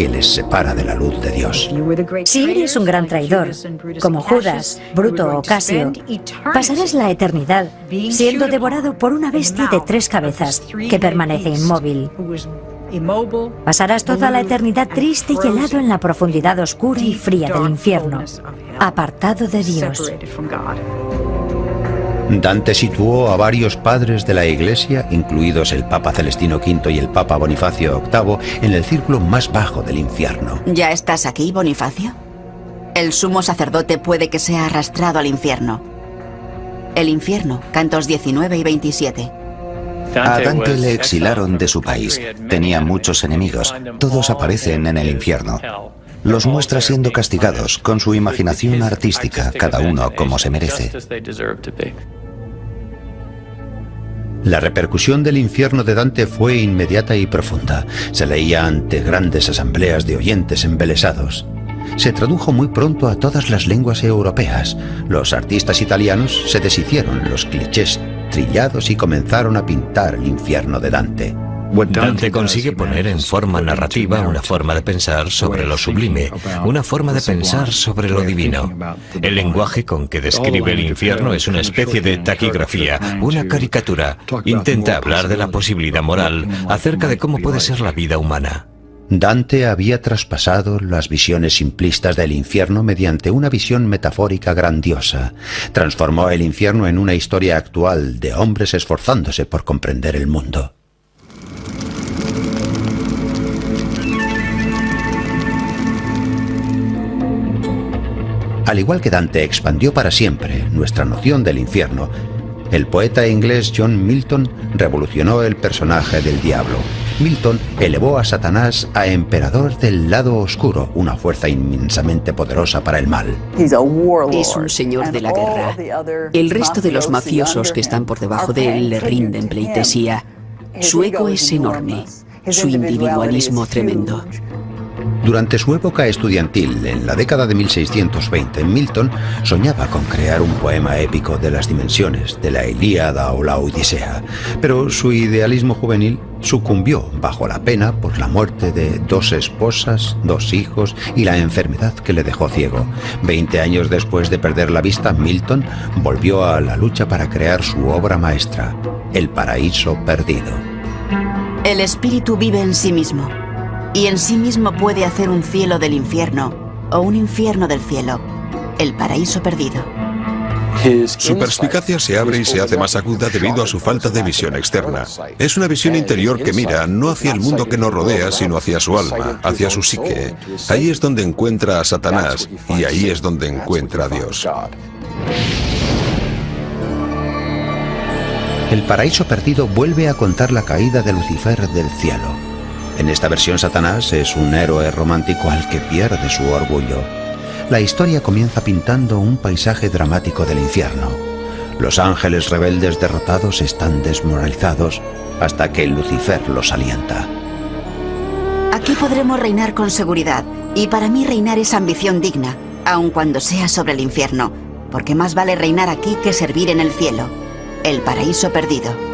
que les separa de la luz de Dios. Si eres un gran traidor, como Judas, Bruto o Casio, pasarás la eternidad siendo devorado por una bestia de 3 cabezas que permanece inmóvil. Pasarás toda la eternidad triste y helado en la profundidad oscura y fría del infierno, apartado de Dios. Dante situó a varios padres de la Iglesia, incluidos el Papa Celestino V y el Papa Bonifacio VIII, en el círculo más bajo del infierno. ¿Ya estás aquí, Bonifacio? El sumo sacerdote puede que sea arrastrado al infierno. El infierno, cantos 19 y 27. A Dante le exilaron de su país. Tenía muchos enemigos. Todos aparecen en el infierno. Los muestra siendo castigados con su imaginación artística, cada uno como se merece. La repercusión del infierno de Dante fue inmediata y profunda. Se leía ante grandes asambleas de oyentes embelesados. Se tradujo muy pronto a todas las lenguas europeas. Los artistas italianos se deshicieron los clichés trillados y comenzaron a pintar el infierno de Dante. Dante consigue poner en forma narrativa una forma de pensar sobre lo sublime, una forma de pensar sobre lo divino. El lenguaje con que describe el infierno es una especie de taquigrafía, una caricatura. Intenta hablar de la posibilidad moral, acerca de cómo puede ser la vida humana. Dante había traspasado las visiones simplistas del infierno mediante una visión metafórica grandiosa. Transformó el infierno en una historia actual de hombres esforzándose por comprender el mundo. Al igual que Dante expandió para siempre nuestra noción del infierno, el poeta inglés John Milton revolucionó el personaje del diablo. Milton elevó a Satanás a emperador del lado oscuro, una fuerza inmensamente poderosa para el mal. Es un señor de la guerra. El resto de los mafiosos que están por debajo de él le rinden pleitesía. Su ego es enorme, su individualismo tremendo. Durante su época estudiantil, en la década de 1620, Milton soñaba con crear un poema épico de las dimensiones de la Ilíada o la Odisea, pero su idealismo juvenil sucumbió bajo la pena por la muerte de 2 esposas, 2 hijos y la enfermedad que le dejó ciego. 20 años después de perder la vista, Milton volvió a la lucha para crear su obra maestra, El Paraíso Perdido. El espíritu vive en sí mismo. Y en sí mismo puede hacer un cielo del infierno o un infierno del cielo, el paraíso perdido. Su perspicacia se abre y se hace más aguda debido a su falta de visión externa. Es una visión interior que mira no hacia el mundo que nos rodea, sino hacia su alma, hacia su psique. Ahí es donde encuentra a Satanás y ahí es donde encuentra a Dios. El Paraíso Perdido vuelve a contar la caída de Lucifer del cielo. En esta versión, Satanás es un héroe romántico al que pierde su orgullo. La historia comienza pintando un paisaje dramático del infierno. Los ángeles rebeldes derrotados están desmoralizados hasta que Lucifer los alienta. Aquí podremos reinar con seguridad, y para mí reinar es ambición digna, aun cuando sea sobre el infierno, porque más vale reinar aquí que servir en el cielo, el paraíso perdido.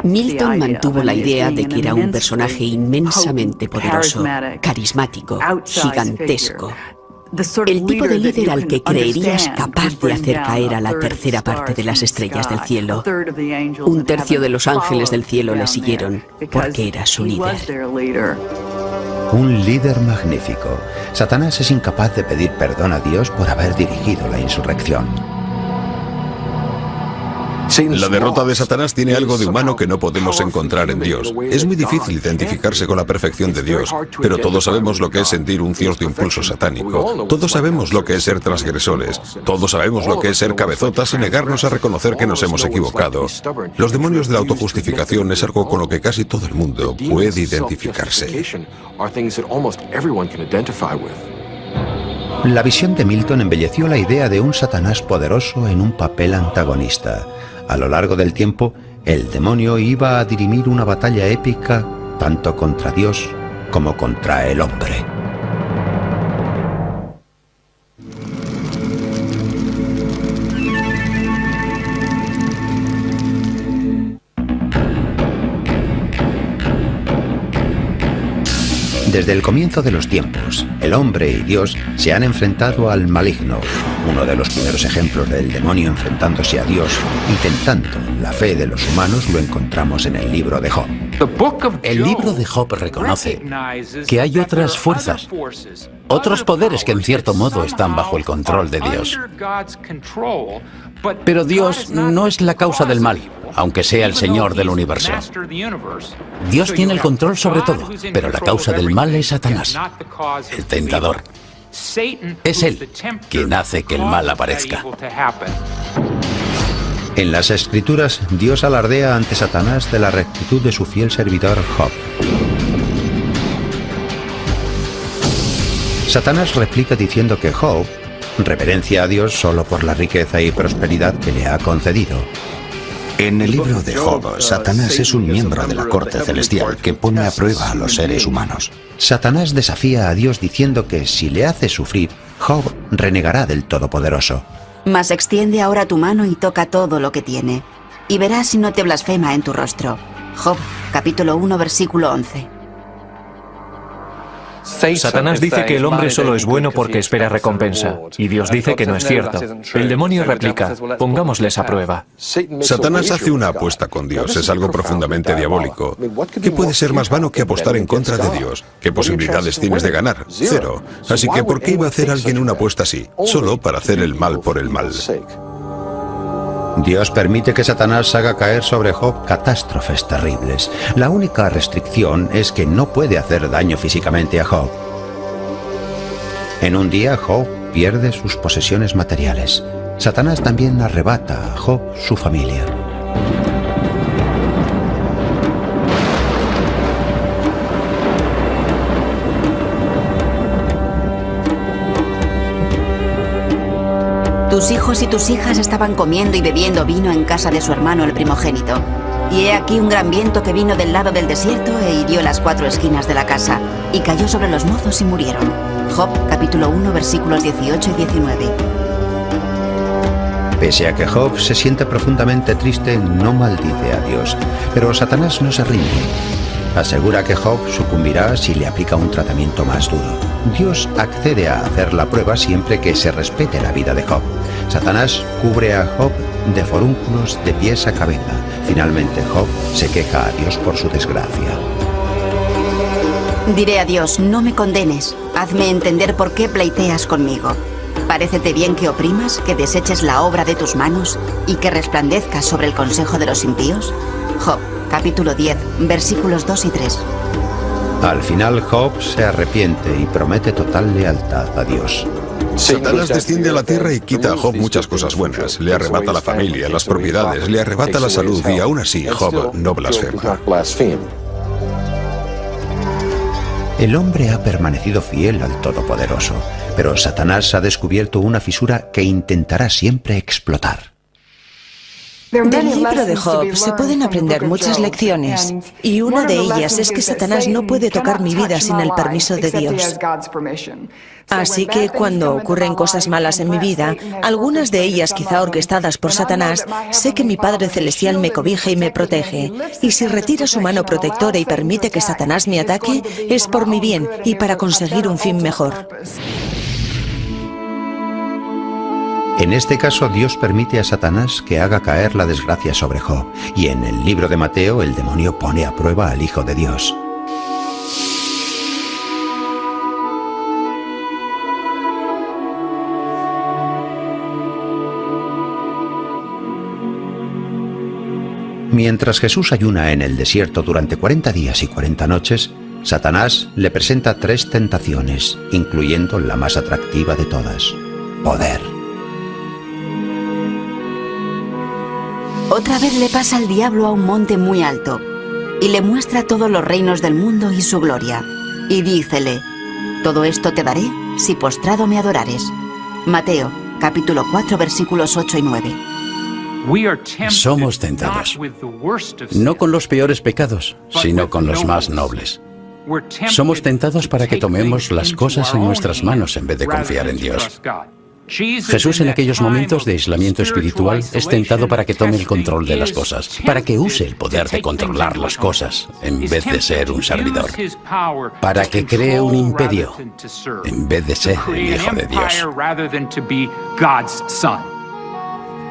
Milton mantuvo la idea de que era un personaje inmensamente poderoso, carismático, gigantesco. El tipo de líder al que creerías capaz de hacer caer a la tercera parte de las estrellas del cielo. 1/3 de los ángeles del cielo le siguieron porque era su líder. Un líder magnífico. Satanás es incapaz de pedir perdón a Dios por haber dirigido la insurrección. La derrota de Satanás tiene algo de humano que no podemos encontrar en Dios. Es muy difícil identificarse con la perfección de Dios, pero todos sabemos lo que es sentir un cierto impulso satánico. Todos sabemos lo que es ser transgresores. Todos sabemos lo que es ser cabezotas y negarnos a reconocer que nos hemos equivocado. Los demonios de la autojustificación es algo con lo que casi todo el mundo puede identificarse. La visión de Milton embelleció la idea de un Satanás poderoso en un papel antagonista. A lo largo del tiempo, el demonio iba a dirimir una batalla épica tanto contra Dios como contra el hombre. Desde el comienzo de los tiempos, el hombre y Dios se han enfrentado al maligno. Uno de los primeros ejemplos del demonio enfrentándose a Dios y tentando la fe de los humanos lo encontramos en el libro de Job. El libro de Job reconoce que hay otras fuerzas, otros poderes que en cierto modo están bajo el control de Dios. Pero Dios no es la causa del mal, aunque sea el Señor del universo. Dios tiene el control sobre todo, pero la causa del mal es Satanás, el tentador. Es él quien hace que el mal aparezca. En las Escrituras, Dios alardea ante Satanás de la rectitud de su fiel servidor Job. Satanás replica diciendo que Job reverencia a Dios solo por la riqueza y prosperidad que le ha concedido. En el libro de Job, Satanás es un miembro de la corte celestial que pone a prueba a los seres humanos. Satanás desafía a Dios diciendo que si le hace sufrir, Job renegará del Todopoderoso. Mas extiende ahora tu mano y toca todo lo que tiene, y verás si no te blasfema en tu rostro. Job, capítulo 1, versículo 11. Satanás dice que el hombre solo es bueno porque espera recompensa, y Dios dice que no es cierto. El demonio replica, pongámosles a prueba. Satanás hace una apuesta con Dios, es algo profundamente diabólico. ¿Qué puede ser más vano que apostar en contra de Dios? ¿Qué posibilidades tienes de ganar? Cero. Así que ¿por qué iba a hacer alguien una apuesta así? Solo para hacer el mal por el mal. Dios permite que Satanás haga caer sobre Job catástrofes terribles. La única restricción es que no puede hacer daño físicamente a Job. En un día, Job pierde sus posesiones materiales. Satanás también arrebata a Job su familia. Tus hijos y tus hijas estaban comiendo y bebiendo vino en casa de su hermano el primogénito. Y he aquí un gran viento que vino del lado del desierto e hirió las 4 esquinas de la casa, y cayó sobre los mozos y murieron. Job, capítulo 1, versículos 18 y 19. Pese a que Job se siente profundamente triste, no maldice a Dios. Pero Satanás no se rinde. Asegura que Job sucumbirá si le aplica un tratamiento más duro. Dios accede a hacer la prueba siempre que se respete la vida de Job. Satanás cubre a Job de forúnculos de pies a cabeza. Finalmente Job se queja a Dios por su desgracia. Diré a Dios, no me condenes. Hazme entender por qué pleiteas conmigo. ¿Parécete bien que oprimas, que deseches la obra de tus manos y que resplandezcas sobre el consejo de los impíos? Job, capítulo 10, versículos 2 y 3. Al final Job se arrepiente y promete total lealtad a Dios. Satanás desciende a la tierra y quita a Job muchas cosas buenas. Le arrebata la familia, las propiedades, le arrebata la salud y aún así Job no blasfema. El hombre ha permanecido fiel al Todopoderoso, pero Satanás ha descubierto una fisura que intentará siempre explotar. Del libro de Job se pueden aprender muchas lecciones, y una de ellas es que Satanás no puede tocar mi vida sin el permiso de Dios. Así que cuando ocurren cosas malas en mi vida, algunas de ellas quizá orquestadas por Satanás, sé que mi Padre Celestial me cobija y me protege, y si retira su mano protectora y permite que Satanás me ataque, es por mi bien y para conseguir un fin mejor. En este caso, Dios permite a Satanás que haga caer la desgracia sobre Job, y en el libro de Mateo el demonio pone a prueba al Hijo de Dios. Mientras Jesús ayuna en el desierto durante 40 días y 40 noches, Satanás le presenta 3 tentaciones, incluyendo la más atractiva de todas: poder. Otra vez le pasa al diablo a un monte muy alto, y le muestra todos los reinos del mundo y su gloria. Y dícele, todo esto te daré si postrado me adorares. Mateo, capítulo 4, versículos 8 y 9. Somos tentados, no con los peores pecados, sino con los más nobles. Somos tentados para que tomemos las cosas en nuestras manos en vez de confiar en Dios. Jesús en aquellos momentos de aislamiento espiritual es tentado para que tome el control de las cosas, para que use el poder de controlar las cosas en vez de ser un servidor, para que cree un imperio en vez de ser el Hijo de Dios.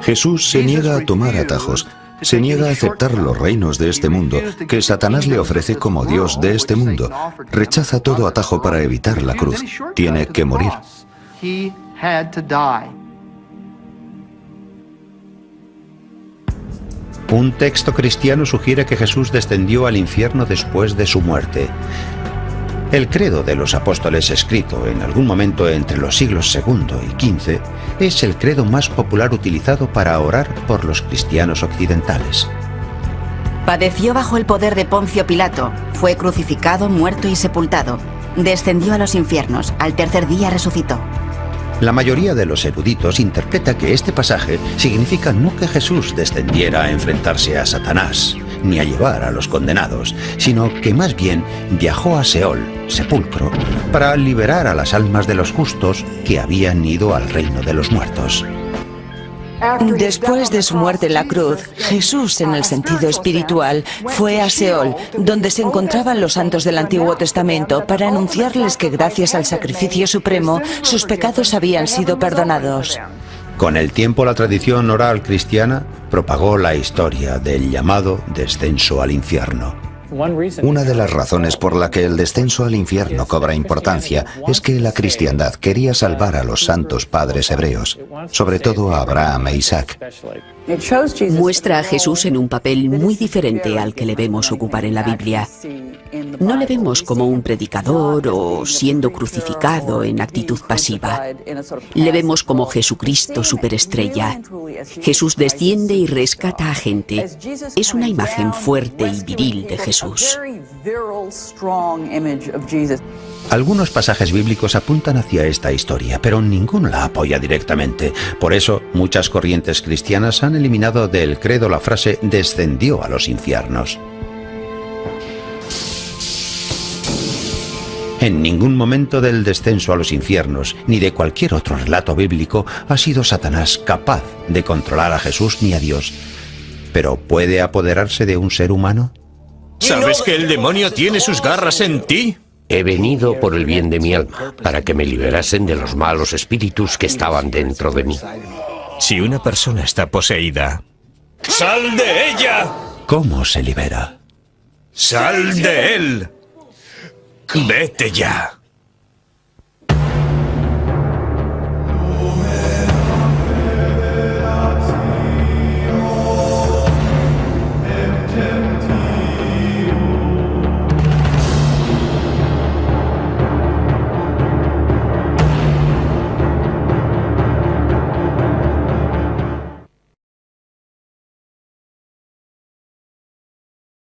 Jesús se niega a tomar atajos, se niega a aceptar los reinos de este mundo que Satanás le ofrece como Dios de este mundo. Rechaza todo atajo para evitar la cruz. Tiene que morir. Un texto cristiano sugiere que Jesús descendió al infierno después de su muerte. El credo de los apóstoles, escrito en algún momento entre los siglos II y XV, es el credo más popular utilizado para orar por los cristianos occidentales. Padeció bajo el poder de Poncio Pilato, fue crucificado, muerto y sepultado. Descendió a los infiernos, al tercer día resucitó. La mayoría de los eruditos interpreta que este pasaje significa no que Jesús descendiera a enfrentarse a Satanás, ni a llevar a los condenados, sino que más bien viajó a Seol, sepulcro, para liberar a las almas de los justos que habían ido al reino de los muertos. Después de su muerte en la cruz, Jesús, en el sentido espiritual, fue a Seol, donde se encontraban los santos del Antiguo Testamento, para anunciarles que gracias al sacrificio supremo, sus pecados habían sido perdonados. Con el tiempo, la tradición oral cristiana propagó la historia del llamado descenso al infierno. Una de las razones por la que el descenso al infierno cobra importancia es que la cristiandad quería salvar a los santos padres hebreos, sobre todo a Abraham e Isaac. Muestra a Jesús en un papel muy diferente al que le vemos ocupar en la Biblia. No le vemos como un predicador o siendo crucificado en actitud pasiva. Le vemos como Jesucristo superestrella. Jesús desciende y rescata a gente. Es una imagen fuerte y viril de Jesús. Algunos pasajes bíblicos apuntan hacia esta historia, pero ninguno la apoya directamente. Por eso, muchas corrientes cristianas han eliminado del credo la frase «descendió a los infiernos». En ningún momento del descenso a los infiernos, ni de cualquier otro relato bíblico, ha sido Satanás capaz de controlar a Jesús ni a Dios. ¿Pero puede apoderarse de un ser humano? ¿Sabes que el demonio tiene sus garras en ti? He venido por el bien de mi alma, para que me liberasen de los malos espíritus que estaban dentro de mí. Si una persona está poseída, ¡sal de ella! ¿Cómo se libera? ¡Sal de él! ¡Vete ya!